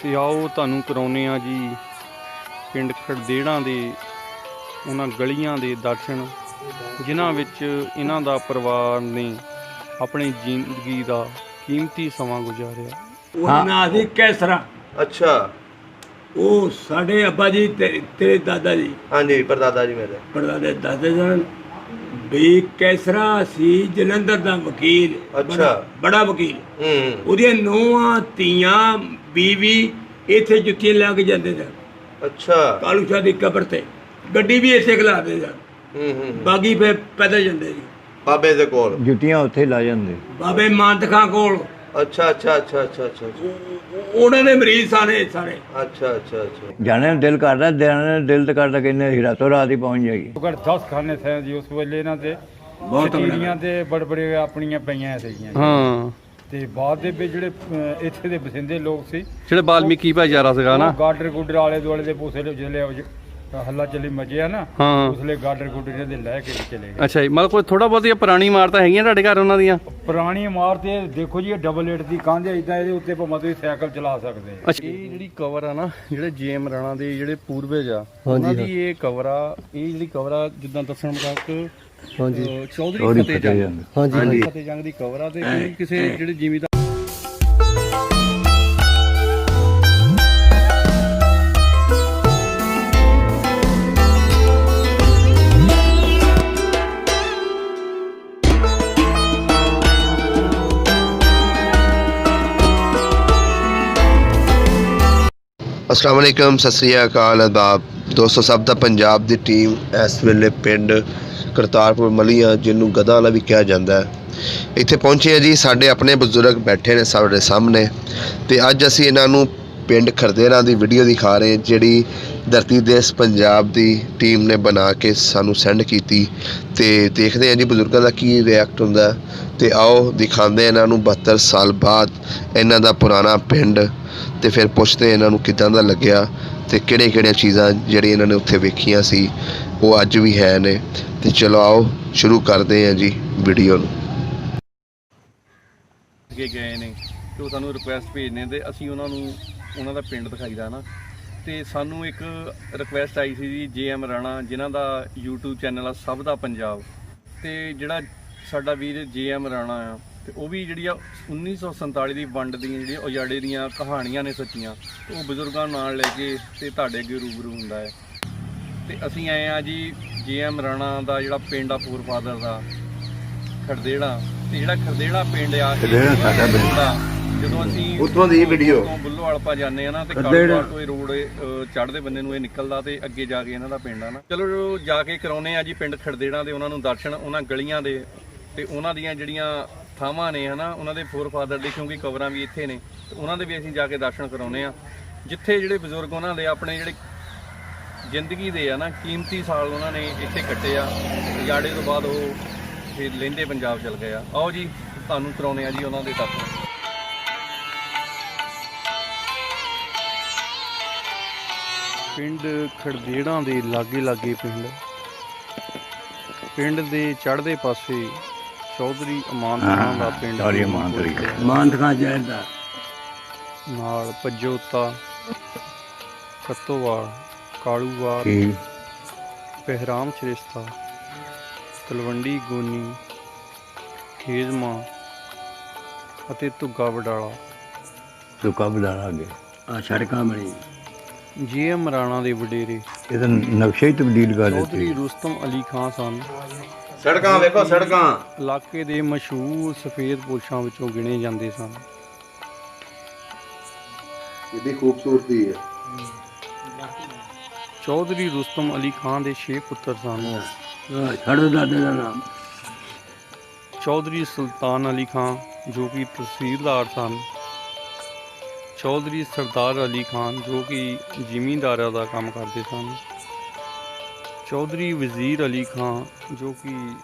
ਤੇ ਆਓ ਤੁਹਾਨੂੰ ਕਰਾਉਂਦੇ ਆ ਜੀ ਪਿੰਡ ਖੜਦੇੜਾਂ ਦੇ ਉਹਨਾਂ ਗਲੀਆਂ ਦੇ ਦਰਸ਼ਨ ਜਿਨ੍ਹਾਂ ਵਿੱਚ ਇਹਨਾਂ ਦਾ ਪਰਿਵਾਰ ਨੇ ਆਪਣੀ ਜ਼ਿੰਦਗੀ ਦਾ ਕੀਮਤੀ ਸਮਾਂ ਗੁਜ਼ਾਰਿਆ। ਉਹਦਾ ਨਾਂ ਸੀ ਕੈਸਰਾ। अच्छा ਉਹ ਸਾਡੇ ਅੱਬਾ ਜੀ ਤੇਰੇ ਦਾਦਾ ਜੀ हाँ जी परदादा जी मेरे ਪੜਦਾਦੇ ਦਾਦੇ ਜਨ ਵੀ ਕੈਸਰਾ ਸੀ ਜਲੰਧਰ ਦਾ ਵਕੀਲ। ਅੱਛਾ। ਬੜਾ ਵਕੀਲ। हम्म ਉਹਦੀਆਂ ਨੂੰਹਾਂ ਧੀਆਂ ਬੀਵੀ ਇੱਥੇ ਜੁੱਤੀਆਂ ਲਾ ਕੇ ਜਾਂਦੇ ਸਨ। अच्छा ਕਾਲੂ ਸ਼ਾਹ ਦੀ ਕਬਰ ਤੇ ਗੱਡੀ ਵੀ ਇੱਥੇ ਖਲਾਦੇ ਸਨ। ਬਾਗੀ ਫੇ ਪੈਦਲ ਜਾਂਦੇ ਜੀ। बाबे दे कोल ਜੁੱਤੀਆਂ ਉੱਥੇ ਲਾ ਜਾਂਦੇ। ਬਾਬੇ ਮਾਨਤ ਖਾਂ ਕੋਲ अच्छा अच्छा अच्छा अच्छा अच्छा ਉਹਨਾਂ ਦੇ ਮਰੀਜ਼ ਸਾਰੇ ਸਾਰੇ। अच्छा अच्छा अच्छा ਜਾਣੇ ਨੂੰ ਦਿਲ ਕਰਦਾ, ਦਿਲ ਤੇ ਕਰਦਾ ਕਹਿੰਦੇ ਅਸੀਂ ਰਾਤੋਂ ਰਾਤ ਹੀ ਪਹੁੰਚ ਜਾਈਏ। ਘੱਟ 10 ਖਾਨੇ ਥੇ ਜੀ ਉਸ ਵੇਲੇ ਇਹਨਾਂ ਦੇ ਬਹੁਤ ਚੀੜੀਆਂ ਤੇ ਬੜੇ ਆਪਣੀਆਂ ਪਈਆਂ ਸੀਗੀਆਂ। ਹਾਂ, ਤੇ ਬਾਅਦ ਦੇ ਵਿੱਚ ਜਿਹੜੇ ਇੱਥੇ ਦੇ ਬਸਿੰਦੇ ਲੋਕ ਸੀ ਜਿਹੜੇ ਬਾਲਮੀਕੀ ਭਾਈਚਾਰਾ ਸੀਗਾ ਨਾ। ਗਾਡਰ ਗੁੱਡਰ ਆਲੇ ਦੁਆਲੇ ਦੇ ਪੂਸੇ ਜਿਹੜੇ ਹੱਲਾ ਚੱਲੀ ਮਚਿਆ ਨਾ ਹਾਂ। ਉਸਲੇ ਗਾਡਰ ਗੁੱਡਰ ਦੇ ਲੈ ਕੇ ਚਲੇ ਗਏ। ਅੱਛਾ ਜੀ, ਮਤਲਬ ਕੋਈ ਥੋੜਾ ਬਹੁਤੀਆਂ ਪੁਰਾਣੀ ਇਮਾਰਤਾਂ ਹੈਗੀਆਂ ਤੁਹਾਡੇ ਘਰ ਉਹਨਾਂ ਦੀਆਂ? ਪੁਰਾਣੀ ਇਮਾਰਤ ਇਹ ਦੇਖੋ ਜੀ, ਇਹ ਡਬਲ ਏਟ ਦੀ ਕੰਧ ਇਦਾਂ, ਇਹਦੇ ਉੱਤੇ ਭਾਵੇਂ ਤੁਸੀਂ ਸਾਈਕਲ ਚਲਾ ਸਕਦੇ ਆ। ਅੱਛਾ, ਇਹ ਜਿਹੜੀ ਕਵਰ ਆ ਨਾ, ਜਿਹੜੇ ਜੇਮ ਰਾਣਾ ਦੇ ਜਿਹੜੇ ਪੂਰਵਜ ਆ ਉਹਨਾਂ ਦੀ ਇਹ ਕਵਰ ਆ। ਇਹ ਜਿਹੜੀ ਕਵਰ ਆ ਜਿੱਦਾਂ ਦੱਸਣ ਮੁਤਾਬਕ ਚੌਧਰੀ ਫਤਿਹ ਜੰਗ, ਹਾਂਜੀ ਫਤਿਹ ਜੰਗ ਦੀ ਕਵਰ ਆ। ਤੇ ਕਿਸੇ ਜਿਹੜੇ ਜ਼ਿਮੀਂਦਾਰ अस्सलाम वालेकुम, सत श्री अकाल आदाब दोस्तों। सब दा पंजाब दी टीम इस वेले पिंड करतारपुर मलिया जिन्हों गधा वाला भी कहा जाता है इत्थे पहुंचे हैं जी। साडे अपने बजुर्ग बैठे ने साडे सामने ते अज असीं इन्हां नूं पिंड खरदेड़ा दी वीडियो दिखा रहे हैं जिहड़ी धरती देश पंजाब दी टीम ने बना के सानू सेंड कीती। ते देखते हैं जी बजुर्गों का की रिएक्ट हुंदा ते आओ दिखांदे इन्हां नूं 72 साल बाद इन्हां दा पुराना पिंड ਤੇ ਫਿਰ ਪੁੱਛਦੇ ਇਹਨਾਂ ਨੂੰ ਕਿੱਦਾਂ ਦਾ ਲੱਗਿਆ ਤੇ ਕਿਹੜੀਆਂ ਚੀਜ਼ਾਂ ਜਿਹੜੀਆਂ ਇਹਨਾਂ ਨੇ ਉੱਥੇ ਵੇਖੀਆਂ ਸੀ ਉਹ ਅੱਜ ਵੀ ਹੈ ਨੇ। ਤੇ ਚਲੋ ਆਓ ਸ਼ੁਰੂ ਕਰਦੇ ਹਾਂ ਜੀ ਵੀਡੀਓ ਨੂੰ। ਅੱਗੇ ਗਏ ਨੇ ਤੇ ਉਹ ਸਾਨੂੰ ਰਿਕੁਐਸਟ ਭੇਜਦੇ ਤੇ ਅਸੀਂ ਉਹਨਾਂ ਨੂੰ ਉਹਨਾਂ ਦਾ ਪਿੰਡ ਦਿਖਾਈਦਾ ਨਾ। ਤੇ ਸਾਨੂੰ ਇੱਕ ਰਿਕੁਐਸਟ ਆਈ ਸੀ ਜੀ JM ਰਾਣਾ ਜਿਨ੍ਹਾਂ ਦਾ YouTube ਚੈਨਲ ਆ ਸਭ ਦਾ ਪੰਜਾਬ। ਤੇ ਜਿਹੜਾ ਸਾਡਾ ਵੀਰ JM ਰਾਣਾ ਆ ਤੇ ਉਹ ਵੀ ਜਿਹੜੀ ਆ 1947 ਦੀ ਵੰਡ ਦੀਆਂ ਜਿਹੜੀਆਂ ਉਜਾੜੇ ਦੀਆਂ ਕਹਾਣੀਆਂ ਨੇ ਸੱਚੀਆਂ, ਉਹ ਬਜ਼ੁਰਗਾਂ ਨਾਲ ਲੈ ਕੇ ਤੇ ਤੁਹਾਡੇ ਅੱਗੇ ਰੂਬਰੂ ਹੁੰਦਾ ਹੈ। ਤੇ ਅਸੀਂ ਆਏ ਆ ਜੀ JM ਰਾਣਾ ਦਾ ਜਿਹੜਾ ਪਿੰਡ ਆ ਫੋਰ ਫਾਦਰ ਦਾ ਖੜਦੇੜਾ। ਤੇ ਜਿਹੜਾ ਖੜਦੇੜਾ ਪਿੰਡ ਆ ਜਦੋਂ ਅਸੀਂ ਉੱਥੋਂ ਦੀ ਵੀਡੀਓ ਬੁੱਲੋਵਾਲ ਆਪਾਂ ਜਾਂਦੇ ਆ ਨਾ ਤੇ ਕਾਲੂਵਾਲ ਤੋਂ ਇਹ ਰੋਡ ਚੜ੍ਹਦੇ ਬੰਦੇ ਨੂੰ ਇਹ ਨਿਕਲਦਾ ਤੇ ਅੱਗੇ ਜਾ ਕੇ ਇਹਨਾਂ ਦਾ ਪਿੰਡ ਆ ਨਾ। ਚਲੋ ਜਾ ਕੇ ਕਰਾਉਨੇ ਆ ਜੀ ਪਿੰਡ ਖੜਦੇੜਾ ਦੇ ਉਹਨਾਂ ਨੂੰ ਦਰਸ਼ਨ, ਉਹਨਾਂ ਗਲੀਆਂ ਦੇ ਤੇ ਉਹਨਾਂ ਦੀਆਂ ਜਿਹੜੀਆਂ ਥਾਵਾਂ ਨੇ ਹਨਾ, ਉਹਨਾਂ ਦੇ ਫੋਰ ਫਾਦਰ ਦੇ, ਕਿਉਂਕਿ ਕਵਰਾਂ ਵੀ ਇੱਥੇ ਨੇ ਤੇ ਉਹਨਾਂ ਦੇ ਵੀ ਅਸੀਂ ਜਾ ਕੇ ਦਰਸ਼ਨ ਕਰਾਉਨੇ ਆ ਜਿੱਥੇ ਜਿਹੜੇ ਬਜ਼ੁਰਗ ਉਹਨਾਂ ਦੇ ਆਪਣੇ ਜਿਹੜੇ ਜ਼ਿੰਦਗੀ ਦੇ ਆ ਨਾ ਕੀਮਤੀ ਸਾਲ ਉਹਨਾਂ ਨੇ ਇੱਥੇ ਕੱਟੇ ਆ। ਉਜਾੜੇ ਤੋਂ ਬਾਅਦ ਉਹ ਫਿਰ ਲਹਿੰਦੇ ਪੰਜਾਬ ਚਲ ਗਏ ਆ। ਆਓ ਜੀ ਤੁਹਾਨੂੰ ਕਰਾਉਨੇ ਆ ਜੀ ਉਹਨਾਂ ਦੇ ਦਰਸ਼ਨ। ਪਿੰਡ ਖੜਦੇੜਾਂ ਦੇ ਲਾਗੇ ਪਿੰਡ ਦੇ ਚੜ੍ਹਦੇ ਪਾਸੇ ਚੌਧਰੀ ਅਮਾਨਤ ਖਾਂ ਦਾ ਪਿੰਡ ਮਾਨਤ ਖਾਂ ਜੈਦਾ ਨਾਲ ਪਜੋਤਾ, ਕੱਤੋਵਾਲ, ਕਾਲੂਵਾਲ, ਪਹਿਰਾਮ ਸ਼੍ਰੇਸ਼ਤਾ, ਤਲਵੰਡੀ ਗੋਨੀ, ਖੇਜ਼ਮਾ ਅਤੇ ਧੁੱਗਾ ਵਡਾਲਾ ਅੱਗੇ ਆ ਸੜਕਾਂ ਬਣੀ। JM ਰਾਣਾ ਦੇ ਵਡੇਰੇ ਇਹਦਾ ਨਕਸ਼ਾ ਹੀ ਤਬਦੀਲ ਕਰ ਦਿੱਤਾ। ਚੌਧਰੀ ਰੁਸਤਮ ਅਲੀ ਖਾਂ ਸਨ। ਸੜਕਾਂ ਵੇਖੋ ਸੜਕਾਂ ਇਲਾਕੇ ਦੇ ਮਸ਼ਹੂਰ ਸਫੇਦ ਪੁਰਸ਼ਾਂ ਵਿੱਚੋਂ ਗਿਣੇ ਜਾਂਦੇ ਸਨ। ਕਿੰਨੀ ਖੂਬਸੂਰਤੀ ਹੈ। ਚੌਧਰੀ ਰੁਸਤਮ ਅਲੀ ਖਾਂ ਦੇ 6 ਪੁੱਤਰ ਸਨ। ਸਾਡੇ ਦਾਦੇ ਦਾ ਨਾਮ ਚੌਧਰੀ ਸੁਲਤਾਨ ਅਲੀ ਖਾਂ ਜੋ ਕਿ ਤਹਿਸੀਲਦਾਰ ਸਨ। ਚੌਧਰੀ ਸਰਦਾਰ ਅਲੀ ਖਾਨ ਜੋ ਕਿ ਜ਼ਿਮੀਂਦਾਰਾਂ ਦਾ ਕੰਮ ਕਰਦੇ ਸਨ। ਚੌਧਰੀ ਵਜ਼ੀਰ ਅਲੀ ਖਾਂ ਜੋ ਕਿ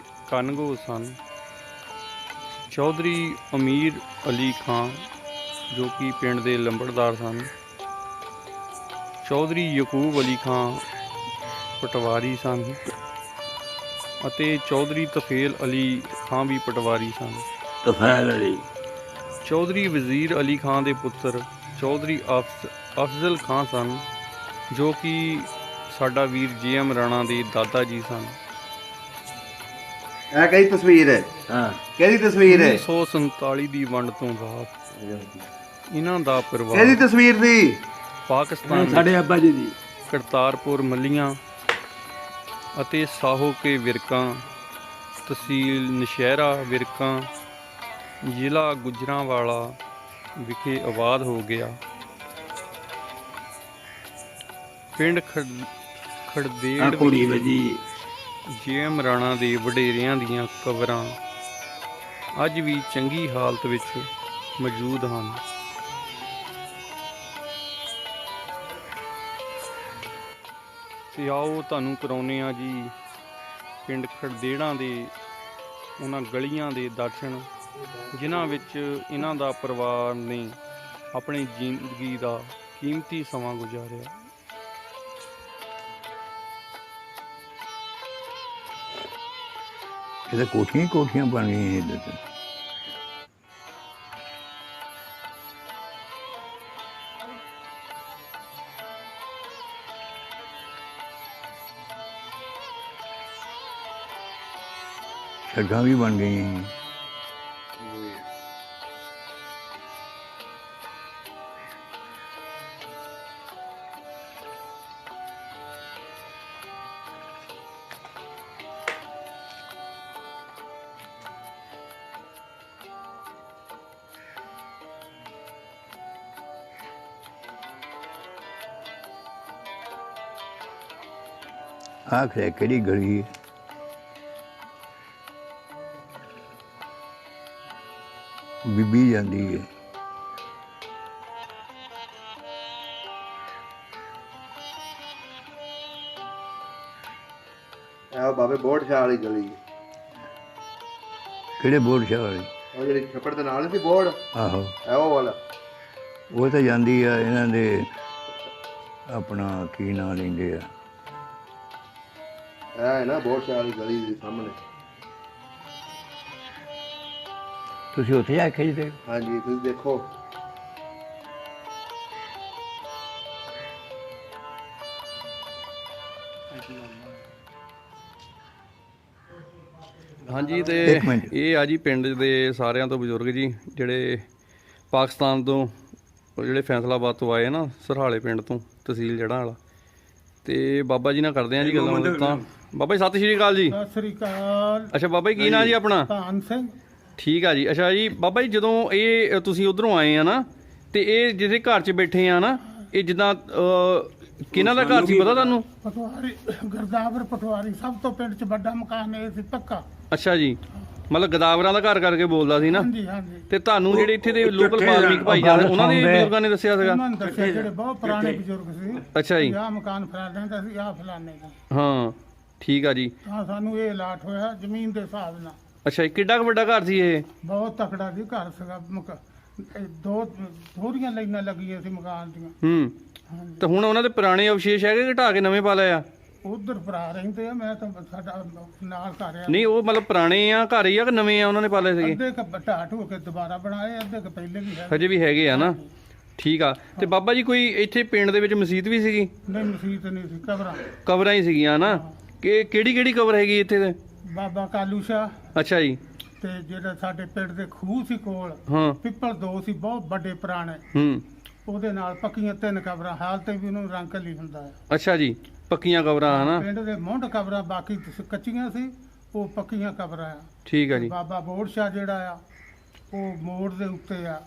ਕਨਗੋ ਸਨ। ਚੌਧਰੀ ਅਮੀਰ ਅਲੀ ਖਾਂ ਜੋ ਕਿ ਪਿੰਡ ਦੇ ਲੰਬੜਦਾਰ ਸਨ। ਚੌਧਰੀ ਯਕੂਬ ਅਲੀ ਖਾਂ ਪਟਵਾਰੀ ਸਨ ਅਤੇ ਚੌਧਰੀ ਤਫੇਲ ਅਲੀ ਖਾਂ ਵੀ ਪਟਵਾਰੀ ਸਨ। ਤਫੈਲ ਅਲੀ ਚੌਧਰੀ ਵਜ਼ੀਰ ਅਲੀ ਖਾਂ ਦੇ ਪੁੱਤਰ ਚੌਧਰੀ ਅਫਜ਼ਲ ਖਾਨ ਸਨ, ਜੋ ਕਿ ਸਾਡਾ ਵੀਰ JM ਰਾਣਾ ਦੇ ਦਾਦਾ ਜੀ ਸਨ। ਇਹ ਕਿਹੜੀ ਤਸਵੀਰ ਹੈ? ਹਾਂ ਕਿਹਦੀ ਤਸਵੀਰ ਹੈ? 1947 ਦੀ ਵੰਡ ਤੋਂ ਬਾਅਦ ਇਹਨਾਂ ਦਾ ਕਿਹਦੀ ਪਰਿਵਾਰ ਤਸਵੀਰ ਸੀ? ਪਾਕਿਸਤਾਨ ਸਾਡੇ ਅੱਬਾ ਜੀ ਦੀ। ਕਰਤਾਰਪੁਰ ਮੱਲੀਆਂ ਅਤੇ ਸਾਹੋ ਕੇ ਵਿਰਕਾਂ, ਤਹਿਸੀਲ ਨਸ਼ਹਿਰਾ ਵਿਰਕਾਂ, ਜ਼ਿਲ੍ਹਾ ਗੁਜਰਾਂਵਾਲਾ ਵਿਖੇ ਆਬਾਦ ਹੋ ਗਿਆ। ਪਿੰਡ ਆ ਖੜਦੇੜ ਕੁੜੀ ਵਜੀ। JM ਰਾਣਾ ਦੇ ਵਡੇਰਿਆਂ ਦੀਆਂ ਕਬਰਾਂ ਅੱਜ ਵੀ ਚੰਗੀ ਹਾਲਤ ਵਿੱਚ ਮੌਜੂਦ ਹਨ। ਤੇ ਆਓ ਤੁਹਾਨੂੰ ਕਰਾਉਂਦੇ ਆ ਜੀ ਪਿੰਡ ਖੜਦੇੜਾਂ ਦੇ ਉਹਨਾਂ ਗਲੀਆਂ ਦੇ ਦਰਸ਼ਨ, ਜਿਨ੍ਹਾਂ ਵਿੱਚ ਇਹਨਾਂ ਦਾ ਪਰਿਵਾਰ ਨੇ ਆਪਣੀ ਜ਼ਿੰਦਗੀ ਦਾ ਕੀਮਤੀ ਸਮਾਂ ਗੁਜ਼ਾਰਿਆ। ਇਹ ਤਾਂ ਕੋਠੀਆਂ ਹੀ ਕੋਠੀਆਂ ਬਣ ਗਈਆਂ ਇਹਦੇ ਤੇ। ਸੜਕਾਂ ਵੀ ਬਣ ਗਈਆਂ ਸੀ। ਆਖਿਰ ਕਿਹੜੀ ਗਲੀ ਹੈ? ਬੀਬੀ ਜਾਂਦੀ ਹੈ। ਇਹ ਬਾਬੇ ਬੋੜ ਸ਼ਾਹ ਵਾਲੀ ਗਲੀ, ਕਿਹੜੇ ਬੋਰਡ ਸ਼ਾਹ ਵਾਲੀ? ਉਹ ਜਿਹੜੀ ਛੱਪੜ ਦੇ ਨਾਲ ਸੀ ਬੋੜ, ਆਹੋ ਇਹ ਉਹ ਵਾਲਾ। ਉਹ ਤਾਂ ਜਾਂਦੀ ਆ ਇਹਨਾਂ ਦੇ ਆਪਣਾ ਕੀ ਨਾਂ ਲੈਂਦੇ ਆ, ਇਹ ਹੈ ਨਾ ਬੋੜ ਸ਼ਾਹ ਵਾਲੀ ਗਲੀ ਦੇ ਸਾਹਮਣੇ। ਤੁਸੀਂ ਉੱਥੇ ਜਾ ਕੇ ਖਿੱਚਦੇ? ਹਾਂਜੀ ਤੁਸੀਂ ਦੇਖੋ, ਹਾਂਜੀ ਤੇ ਇੱਕ ਮਿੰਟ। ਇਹ ਆ ਜੀ ਪਿੰਡ ਦੇ ਸਾਰਿਆਂ ਤੋਂ ਬਜ਼ੁਰਗ ਜੀ, ਜਿਹੜੇ ਪਾਕਿਸਤਾਨ ਤੋਂ ਉਹ ਜਿਹੜੇ ਫੈਸਲਾਬਾਦ ਤੋਂ ਆਏ ਨਾ, ਸਰਹਾਲੇ ਪਿੰਡ ਤੋਂ, ਤਹਿਸੀਲ ਜੜ੍ਹਾਂ ਵਾਲਾ। ਤੇ ਬਾਬਾ ਜੀ ਨਾਲ ਕਰਦੇ ਆ ਜੀ ਗੱਲਾਂ ਤਾਂ। ਬਾਬਾ ਜੀ ਸਤਿ ਸ਼੍ਰੀ ਅਕਾਲ ਜੀ। ਸਤਿ ਸ੍ਰੀ ਅਕਾਲ। ਅੱਛਾ ਬਾਬਾ ਜੀ ਕੀ ਨਾਂ ਜੀ ਆਪਣਾ? ਧਾਨ ਸਿੰਘ। ਠੀਕ ਆ ਜੀ। ਅੱਛਾ ਜੀ ਬਾਬਾ ਜੀ, ਜਦੋਂ ਇਹ ਤੁਸੀਂ ਉਧਰੋਂ ਆਏ ਆ ਨਾ, ਤੇ ਇਹ ਜਿਹਦੇ ਘਰ 'ਚ ਬੈਠੇ ਆ ਨਾ, ਇਹ ਜਿੱਦਾਂ ਕਿਹਨਾਂ ਦਾ ਘਰ ਸੀ ਪਤਾ ਤੁਹਾਨੂੰ? ਪਟਵਾਰੀ ਗੁਰਦਾਵਰ ਪਟਵਾਰੀ, ਸਭ ਤੋਂ ਪਿੰਡ 'ਚ ਵੱਡਾ ਮਕਾਨ ਇਹ ਸੀ ਪੱਕਾ। ਅੱਛਾ ਜੀ, ਮਤਲਬ ਗਦਾਵਰਾਂ ਦਾ ਘਰ ਕਰਕੇ ਬੋਲਦਾ ਸੀ ਨਾ। ਹਾਂਜੀ ਹਾਂਜੀ। ਤੇ ਤੁਹਾਨੂੰ ਜਿਹੜੇ ਇੱਥੇ ਦੇ ਲੋਕਲ ਵਾਲਮੀਕ ਭਾਈਚਾਰੇ ਉਹਨਾਂ ਦੇ ਬਜ਼ੁਰਗਾਂ ਨੇ ਦੱਸਿਆ ਸੀਗਾ? ਉਹਨਾਂ ਨੇ ਦੱਸਿਆ ਜਿਹੜੇ ਬਹੁਤ ਪੁਰਾਣੇ ਬਜ਼ੁਰਗ ਸੀ, ਅੱਛਾ ਜੀ। ਆਹ ਮਕਾਨ ਫਲਾਣੇ ਦਾ ਸੀ, ਆਹ ਫਲਾਣੇ ਦਾ। ਹਾਂ ਠੀਕ ਆ ਜੀ। ਤਾਂ ਸਾਨੂੰ ਇਹ ਅਲਾਟ ਹੋਇਆ ਜ਼ਮੀਨ ਦੇ ਹਿਸਾਬ ਨਾਲ। ਅੱਛਾ ਜੀ, ਕਿੱਡਾ ਕੁ ਵੱਡਾ ਘਰ ਸੀ ਇਹ? ਬਹੁਤ ਤਕੜਾ ਸੀ ਘਰ ਸੀਗਾ। ਇਹ ਥੋੜੀਆਂ ਲਾਈਨਾਂ ਲੱਗੀਆਂ ਸੀ ਮਕਾਨ ਦੀਆਂ। ਹਾਂਜੀ। ਤੇ ਹੁਣ ਉਹਨਾਂ ਦੇ ਪੁਰਾਣੇ ਅਵਸ਼ੇਸ਼ ਹੈਗੇ ਕਿ ਢਾਹ ਕੇ ਨਵੇਂ ਪਾ ਲਏ ਆ? ਉਧਰ ਭਰਾ ਰਹਿੰਦੇ ਆ, ਮੈਂ ਤਾਂ ਸਾਡਾ ਨਾਲ ਘਰ ਆ। ਨਹੀਂ ਉਹ ਮਤਲਬ ਪੁਰਾਣੇ ਆ ਘਰ ਹੀ ਆ ਕਿ ਨਵੇਂ ਆ ਉਹਨਾਂ ਨੇ ਪਾ ਲਏ ਸੀਗੇ? ਅੱਧੇ ਢਾਹ ਢੂ ਕੇ ਦੁਬਾਰਾ ਬਣਾਏ, ਅੱਧੇ ਕ ਪਹਿਲੇ ਵੀ ਹੈ। ਹਜੇ ਵੀ ਹੈਗੇ ਆ ਨਾ। ਠੀਕ ਆ। ਤੇ ਬਾਬਾ ਜੀ ਕੋਈ ਇੱਥੇ ਪਿੰਡ ਦੇ ਵਿੱਚ ਮਸਜਿਦ ਵੀ ਸੀਗੀ? ਨਹੀਂ ਮਸੀਤ ਨਹੀਂ ਸੀ, ਕਬਰਾਂ। ਕਬਰਾਂ ਹੀ ਸੀਗੀਆਂ ਨਾ। ਕਿ ਕਿਹੜੀ ਕਬਰ ਹੈਗੀ ਇੱਥੇ ਤੇ? ਬਾਬਾ ਕਾਲੂ ਸ਼ਾਹ। ਅੱਛਾ ਜੀ। ਤੇ ਜਿਹੜਾ ਸਾਡੇ ਪਿੰਡ ਦੇ ਖੂਹ ਸੀ ਕੋਲ, ਹਾਂ। ਪਿੱਪਲ 2 ਸੀ ਬਹੁਤ ਵੱਡੇ ਪੁਰਾਣੇ, ਉਹਦੇ ਨਾਲ ਪੱਕੀਆਂ 3 ਕਬਰਾਂ, ਹਾਲ ਤੇ ਵੀ ਉਹਨੂੰ ਰੰਗ ਘੱਲੀ ਹੁੰਦਾ ਹੈ। ਅੱਛਾ ਜੀ, ਪੱਕੀਆਂ ਕਬਰਾਂ ਹਨਾ। ਪਿੰਡ ਦੇ ਮੁੰਡ ਕਬਰਾਂ ਬਾਕੀ ਕੱਚੀਆਂ ਸੀ, ਉਹ ਪੱਕੀਆਂ ਕਬਰਾਂ ਆ। ਠੀਕ ਆ ਜੀ। ਬਾਬਾ ਬੋੜ ਸ਼ਾਹ ਜਿਹੜਾ ਆ, ਉਹ ਮੋੜ ਦੇ ਉੱਤੇ ਆ।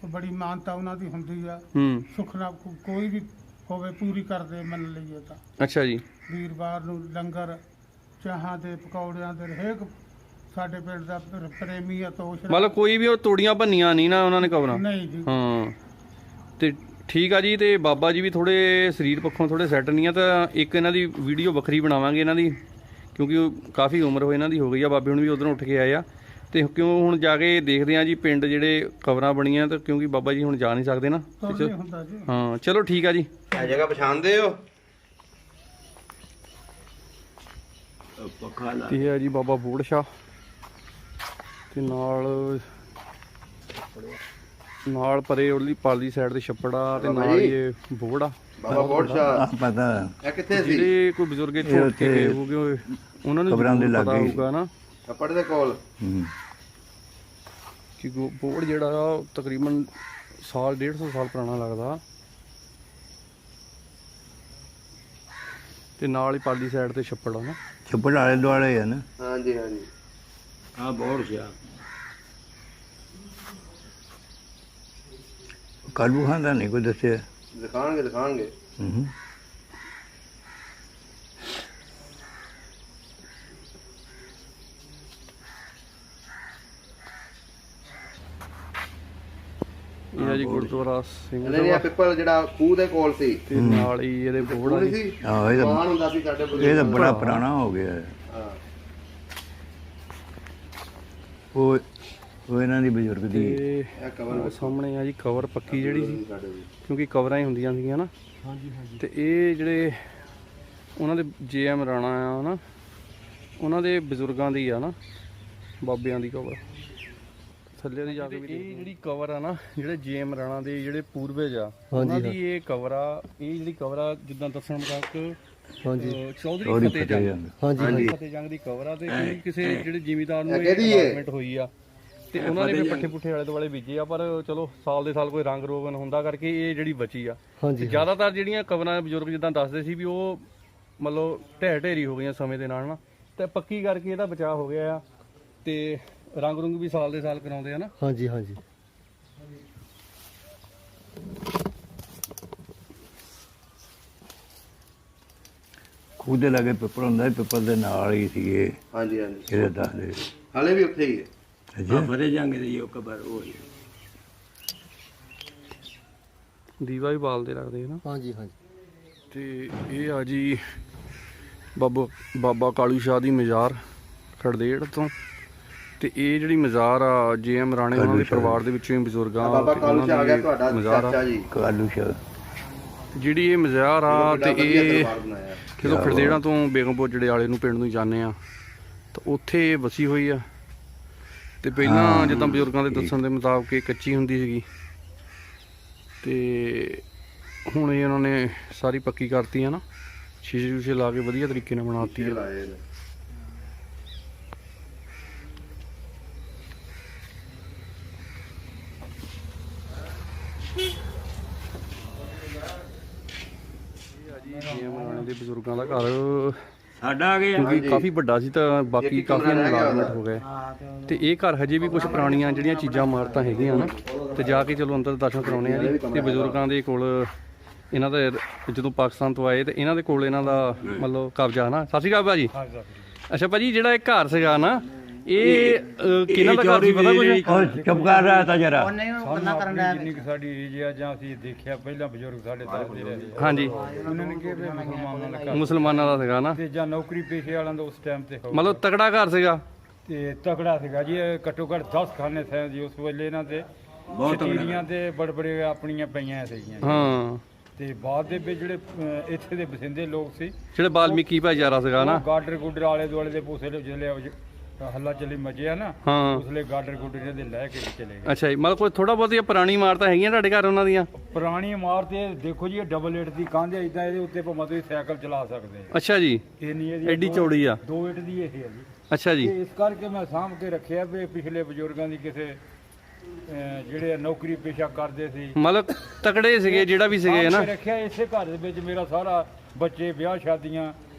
ਉਹ ਬੜੀ ਮਾਨਤਾ ਉਹਨਾਂ ਦੀ ਹੁੰਦੀ ਆ। ਸੁਖਨਾ ਕੋਈ ਵੀ ਹੋਵੇ ਪੂਰੀ ਕਰਦੇ ਮੰਨ ਲਈਏ ਤਾਂ। ਅੱਛਾ ਜੀ। ਵੀਰਵਾਰ ਨੂੰ ਲੰਗਰ ਚਾਹਾਂ ਦੇ ਪਕੌੜਿਆਂ ਦੇ ਹਰੇਕ ਸਾਡੇ ਪਿੰਡ ਦਾ ਪ੍ਰੇਮੀ ਆ ਤੋਸ਼। ਮਤਲਬ ਕੋਈ ਵੀ ਉਹ ਤੋੜੀਆਂ ਭੰਨੀਆਂ ਨਹੀਂ ਨਾ ਉਹਨਾਂ ਨੇ ਕਬਰਾਂ? ਨਹੀਂ ਜੀ। ਹਾਂ ਤੇ ਠੀਕ ਆ ਜੀ। ਤੇ ਬਾਬਾ ਜੀ ਵੀ ਥੋੜੇ ਸਰੀਰ ਪੱਖੋਂ ਥੋੜੇ ਸੈੱਟ ਨਹੀਂ ਆ, ਤਾਂ ਇੱਕ ਇਹਨਾਂ ਦੀ ਵੀਡੀਓ ਵੱਖਰੀ ਬਣਾਵਾਂਗੇ ਇਹਨਾਂ ਦੀ, ਕਿਉਂਕਿ ਉਹ ਕਾਫੀ ਉਮਰ ਹੋਈ ਇਹਨਾਂ ਦੀ ਹੋ ਗਈ ਆ। ਬਾਬੇ ਹੁਣ ਵੀ ਉਧਰੋਂ ਉੱਠ ਕੇ ਆਏ ਆ, ਤੇ ਕਿਉਂ ਹੁਣ ਜਾ ਕੇ ਦੇਖਦੇ ਆ ਜੀ ਪਿੰਡ ਜਿਹੜੇ ਕਬਰਾਂ ਬਣੀਆਂ, ਤਾਂ ਕਿਉਂਕਿ ਬਾਬਾ ਜੀ ਹੁਣ ਜਾ ਨਹੀਂ ਸਕਦੇ ਨਾ। ਹੁੰਦਾ ਜੀ। ਹਾਂ ਚਲੋ ਠੀਕ ਆ ਜੀ। ਇਹ ਜਗ੍ਹਾ ਪਛਾਣਦੇ ਹੋ? ਇਹ ਹੈ ਜੀ ਬਾਬਾ ਬੋੜ ਸ਼ਾਹ, ਤੇ ਨਾਲ ਨਾਲ ਪਰੇ ਉਹਦੀ ਪਾਲੀ ਸਾਈਡ ਤੇ ਛੱਪੜ ਆ ਤੇ ਨਾਲ ਹੀ ਇਹ ਬੋੜ ਆ। ਬਾਬਾ ਬੋੜ ਸ਼ਾਹ ਪਤਾ ਇਹ ਕਿੱਥੇ ਸੀ? ਜਿਹੜੇ ਕੋਈ ਬਜ਼ੁਰਗ ਇੱਥੇ ਉੱਠ ਕੇ ਗਏ ਹੋਗੇ ਉਹਨਾਂ ਨੂੰ ਕਬਰਾਂ ਦੇ ਜ਼ਰੂਰ ਪਤਾ ਲਾਗੇ ਹੀ। ਹੋਊਗਾ ਨਾ ਛੱਪੜ ਦੇ ਕੋਲ। ਕਿ ਬੋੜ ਜਿਹੜਾ ਆ ਉਹ ਤਕਰੀਬਨ 150 ਸਾਲ ਪੁਰਾਣਾ ਲੱਗਦਾ ਤੇ ਨਾਲ ਹੀ ਪਾਲੀ ਸਾਈਡ ਤੇ ਛੱਪੜ ਆ ਨਾ। ਛੱਪੜ ਆਲੇ ਦੁਆਲੇ ਆ ਨਾ। ਹਾਂਜੀ ਹਾਂਜੀ ਹਾਂ ਬਹੁਤ ਸਿਆ ਕਾਲੂ ਖਾਨ ਦਾ ਨਹੀਂ ਕੋਈ ਦੱਸਿਆ। ਦਿਖਾਣਗੇ ਹੂੰ ਇਹ ਆ ਜੀ ਗੁਰਦੁਆਰਾ ਸਿੰਘ ਨਹੀਂ ਇਹ ਪਿੱਪਲ ਜਿਹੜਾ ਖੂਹ ਦੇ ਕੋਲ ਸੀ। ਤੇ ਨਾਲ ਹੀ ਇਹਦੇ ਬੋੜ ਆ ਨਹੀਂ ਜੀ। ਸੀ ਆਹ ਇਹ ਮਾਨ ਹੁੰਦਾ ਸੀ ਸਾਡੇ ਬਜ਼ੁਰਗ। ਤਾਂ ਬੜਾ ਪੁਰਾਣਾ ਹੋ ਗਿਆ ਹੈ। ਹਾਂ ਉਹ ਇਹਨਾਂ ਦੀ ਬਜ਼ੁਰਗ ਦੀ ਤੇ ਇਹ ਕਵਰ ਉਹ ਸਾਹਮਣੇ ਆ ਜੀ ਕਵਰ ਪੱਕੀ ਜਿਹੜੀ ਸੀ ਸਾਡੇ ਵੀ। ਕਿਉਂਕਿ ਕਵਰਾਂ ਹੀ ਹੁੰਦੀਆਂ ਸੀਗੀਆਂ ਨਾ। ਤੇ ਇਹ ਜਿਹੜੇ ਉਹਨਾਂ ਦੇ ਜੇਐਮ ਰਾਣਾ ਆ ਨਾ ਉਹਨਾਂ ਦੇ ਬਜ਼ੁਰਗਾਂ ਦੀ ਆ ਨਾ ਬਾਬਿਆਂ ਦੀ ਕਵਰ ਥੱਲੇ ਦੀ ਜਾ ਕੇ ਵੀ ਇਹ ਜਿਹੜੀ ਕਵਰ ਆ ਨਾ ਜਿਹੜੇ ਜੇਐਮ ਰਾਣਾ ਦੇ ਜਿਹੜੇ ਪੂਰਵਜ ਆ ਉਹਨਾਂ ਦੀ ਇਹ ਕਵਰ ਆ। ਇਹ ਜਿਹੜੀ ਕਵਰ ਆ ਜਿੱਦਾਂ ਦੱਸਣ ਮੁਤਾਬਕ ਚੌਧਰੀ ਫਤਿਹ ਜੰਗ ਹਾਂਜੀ ਫਤਿਹ ਜੰਗ ਦੀ ਕਵਰ ਆ। ਤੇ ਕੋਈ ਕਿਸੇ ਜਿਹੜੇ ਜ਼ਿਮੀਂਦਾਰ ਨੂੰ ਕਿਹਦੀ ਹੈ? ਇਨਵੈਸਟਮੈਂਟ ਹੋਈ ਆ ਤੇ ਉਹਨਾਂ ਨੇ ਵੀ ਪੱਠੇ ਪੁੱਠੇ ਆਲੇ ਦੁਆਲੇ ਬੀਜੇ ਆ। ਪਰ ਚਲੋ ਸਾਲ ਦੇ ਸਾਲ ਕੋਈ ਰੰਗ ਰੋਗਨ ਹੁੰਦਾ ਕਰਕੇ ਇਹ ਜਿਹੜੀ ਬਚੀ ਆ। ਤੇ ਜ਼ਿਆਦਾਤਰ ਜਿਹੜੀਆਂ ਕਵਰਾਂ ਬਜ਼ੁਰਗ ਜਿੱਦਾਂ ਦੱਸਦੇ ਸੀ ਵੀ ਉਹ ਮਤਲਬ ਢਹਿ ਹੋ ਗਈਆਂ ਸਮੇਂ ਦੇ ਨਾਲ ਨਾ ਤੇ ਪੱਕੀ ਕਰਕੇ ਇਹਦਾ ਬਚਾਅ ਹੋ ਗਿਆ ਆ। ਤੇ ਰੰਗ ਰੁੰਗ ਵੀ ਸਾਲ ਦੇ ਸਾਲ ਕਰਾਉਂਦੇ ਆ ਨਾ। ਹਾਂਜੀ ਹਾਂਜੀ ਖੂਹ ਦੇ ਲਾਗੇ ਪਿੱਪਲ ਹੁੰਦਾ ਸੀ, ਪਿੱਪਲ ਦੇ ਨਾਲ ਹੀ ਸੀਗੇ ਹਾਂਜੀ ਹਾਂਜੀ ਇਹਦੇ ਦੱਸਦੇ। ਹਾਲੇ ਵੀ ਉੱਥੇ ਹੀ ਹੈ। ਹਾਂ ਫਰੇ ਜਾਂਗੇ ਦੀ ਉਹ ਕਬਰ ਉਹ ਹੀ। ਦੀਵਾ ਵੀ ਬਾਲਦੇ ਲੱਗਦੇ ਨਾ। ਹਾਂਜੀ ਹਾਂਜੀ ਤੇ ਇਹ ਆ ਜੀ ਬਾਬਾ ਕਾਲੂ ਸ਼ਾਹ ਦੀ ਮਜ਼ਾਰ ਖੜਦੇੜ ਤੋਂ। ਤੇ ਇਹ ਜਿਹੜੀ ਮਜ਼ਾਰ ਆ ਜੇਐਮ ਰਾਣੇ ਉਹਨਾਂ ਦੇ ਪਰਿਵਾਰ ਦੇ ਵਿੱਚੋਂ ਹੀ ਬਜ਼ੁਰਗਾਂ ਬਾਬਾ ਕਾਲੂ ਸ਼ਾਹ ਆ ਗਿਆ ਤੁਹਾਡਾ ਮਜ਼ਾਰ ਆ। ਚਾਚਾ ਜੀ। ਕਾਲੂ ਸ਼ਾਹ ਜਿਹੜੀ ਇਹ ਮਜ਼ਾਰ ਆ ਤੇ ਇਹ ਦਰਬਾਰ ਬਣਾਇਆ। ਜਦੋਂ ਖੜਦੇੜਾਂ ਤੋਂ ਬੇਗਮਪੁਰ ਜੜਿਆਲੇ ਨੂੰ ਪਿੰਡ ਨੂੰ ਜਾਂਦੇ ਆ ਤਾਂ ਉੱਥੇ ਇਹ ਵਸੀ ਹੋਈ ਆ। ਤੇ ਪਹਿਲਾਂ ਜਿੱਦਾਂ ਬਜ਼ੁਰਗਾਂ ਦੇ ਦੱਸਣ ਦੇ ਮੁਤਾਬਕ ਇਹ ਕੱਚੀ ਹੁੰਦੀ ਸੀਗੀ ਤੇ ਹੁਣ ਇਹ ਉਹਨਾਂ ਨੇ ਸਾਰੀ ਪੱਕੀ ਕਰਤੀ ਆ ਨਾ। ਸ਼ੀਸ਼ੇ ਸ਼ੂਸ਼ੇ ਲਾ ਕੇ ਵਧੀਆ ਤਰੀਕੇ ਨਾਲ ਬਣਾਤੀ ਆ। ਲਾਏ ਨੇ। ਜੇਐਮ ਰਾਣੇ ਦੇ ਬਜ਼ੁਰਗਾਂ ਦਾ ਘਰ ਸਾਡਾ ਆ ਗਿਆ ਕਿਉਂਕਿ ਕਾਫੀ ਵੱਡਾ ਸੀ ਤਾਂ ਬਾਕੀ ਕਾਫੀ ਇਨਵੈਸਟਮੈਂਟ ਹੋ ਗਏ। ਤੇ ਇਹ ਘਰ ਹਜੇ ਵੀ ਕੁਝ ਪੁਰਾਣੀਆਂ ਜਿਹੜੀਆਂ ਚੀਜ਼ਾਂ ਇਮਾਰਤਾਂ ਹੈਗੀਆਂ ਨਾ ਤੇ ਜਾ ਕੇ ਚਲੋ ਅੰਦਰ ਦਰਸ਼ਨ ਕਰਾਉਣੇ ਆ ਜੀ। ਤੇ ਬਜ਼ੁਰਗਾਂ ਦੇ ਕੋਲ ਇਹਨਾਂ ਦਾ ਜਦੋਂ ਪਾਕਿਸਤਾਨ ਤੋਂ ਆਏ ਤੇ ਇਹਨਾਂ ਦੇ ਕੋਲ ਇਹਨਾਂ ਦਾ ਮਤਲਬ ਕਬਜ਼ਾ ਨਾ। ਸਤਿ ਸ਼੍ਰੀ ਅਕਾਲ ਭਾਜੀ। ਅੱਛਾ ਭਾਜੀ ਜਿਹੜਾ ਇਹ ਘਰ ਸੀਗਾ ਨਾ ਇਹ ਕਿਹਨਾਂ ਦਾ ਘਰ ਸੀ ਪਤਾ ਕੁਝ? ਚੁੱਪ ਕਰ ਰਿਹਾ ਤਾਂ ਜਰਾ। ਜਿੰਨੀ ਕੁ ਸਾਡੀ ਏਜ ਆ ਜਾਂ ਅਸੀਂ ਦੇਖਿਆ ਪਹਿਲਾਂ ਬਜ਼ੁਰਗ ਸਾਡੇ ਦੱਸਦੇ ਰਹੇ ਆ। ਹਾਂਜੀ ਉਹਨਾਂ ਨੇ ਕਿਹਾ ਵੀ ਮੁਸਲਮਾਨਾਂ ਦਾ ਘਰ ਮੁਸਲਮਾਨਾਂ ਦਾ ਸੀਗਾ ਨਾ। ਤੇ ਜਾਂ ਨੌਕਰੀ ਪੇਸ਼ੇ ਵਾਲਿਆਂ ਦਾ ਉਸ ਟਾਈਮ ਤੇ ਹੋਊ। ਮਤਲਬ ਤਕੜਾ ਘਰ ਸੀਗਾ। ਤੇ ਤਕੜਾ ਸੀਗਾ ਜੀ। ਇਹ ਘੱਟੋ ਘੱਟ 10 ਖਾਨੇ ਸਨ ਜੀ ਉਸ ਵੇਲੇ ਇਹਨਾਂ ਤੇ ਬਹੁਤ ਤੇ ਬੜੇ ਆਪਣੀਆਂ ਪਈਆਂ ਸੀਗੀਆਂ। ਹਾਂ ਤੇ ਬਾਅਦ ਦੇ ਵਿੱਚ ਜਿਹੜੇ ਇੱਥੇ ਦੇ ਬਸਿੰਦੇ ਲੋਕ ਸੀ ਜਿਹੜੇ ਬਾਲਮੀਕੀ ਭਾਈਚਾਰਾ ਸੀਗਾ ਨਾ। ਗਾਡਰ ਗੁੱਡਰ ਆਲੇ ਦੁਆਲੇ ਦੇ ਪੂਸੇ ਜਿਹੜੇ ਹੱਲਾ ਚੱਲੀ ਮਚਿਆ ਨਾ ਹਾਂ ਉਸਲੇ ਗਾਡਰ ਗੁੱਡਰ ਦੇ ਲੈ ਕੇ ਚਲੇ ਗਏ। ਅੱਛਾ ਜੀ ਮਤਲਬ ਕੋਈ ਥੋੜਾ ਬਹੁਤੀਆਂ ਪੁਰਾਣੀ ਇਮਾਰਤਾਂ ਹੈਗੀਆਂ ਤੁਹਾਡੇ ਘਰ ਉਹਨਾਂ ਦੀਆਂ? ਪੁਰਾਣੀ ਇਮਾਰਤ ਇਹ ਦੇਖੋ ਜੀ ਇਹ ਡਬਲ ਏਟ ਦੀ ਕੰਧ ਹੈ। ਇਦਾਂ ਇਹਦੇ ਉੱਤੇ ਭਾਵੇਂ ਤੁਸੀਂ ਸਾਈਕਲ ਚਲਾ ਸਕਦੇ ਆ। ਅੱਛਾ ਜੀ ਇਹ ਨਹੀਂ ਇਹਦੀ ਐਡੀ ਚੌੜੀ ਆ? 2 ਏਟ ਦੀ ਇਹ ਹੈ ਜੀ। ਅੱਛਾ ਜੀ ਤੇ ਇਸ ਕਰਕੇ ਮੈਂ ਸਾਂਭ ਕੇ ਰੱਖਿਆ ਵੀ ਪਿਛਲੇ ਬਜ਼ੁਰਗਾਂ ਦੀ ਕਿਸੇ ਜਿਹੜੇ ਨੌਕਰੀ ਪੇਸ਼ਾ ਕਰਦੇ ਸੀ ਮਤਲਬ ਤਕੜੇ ਸੀਗੇ ਜਿਹੜਾ ਵੀ ਸੀਗੇ ਨਾ। ਸਾਂਭ ਕੇ ਰੱਖਿਆ। ਇਸੇ ਘਰ ਦੇ ਵਿੱਚ ਮੇਰਾ ਸਾਰਾ ਬੱਚੇ ਵਿਆਹ ਸ਼ਾਦੀਆਂ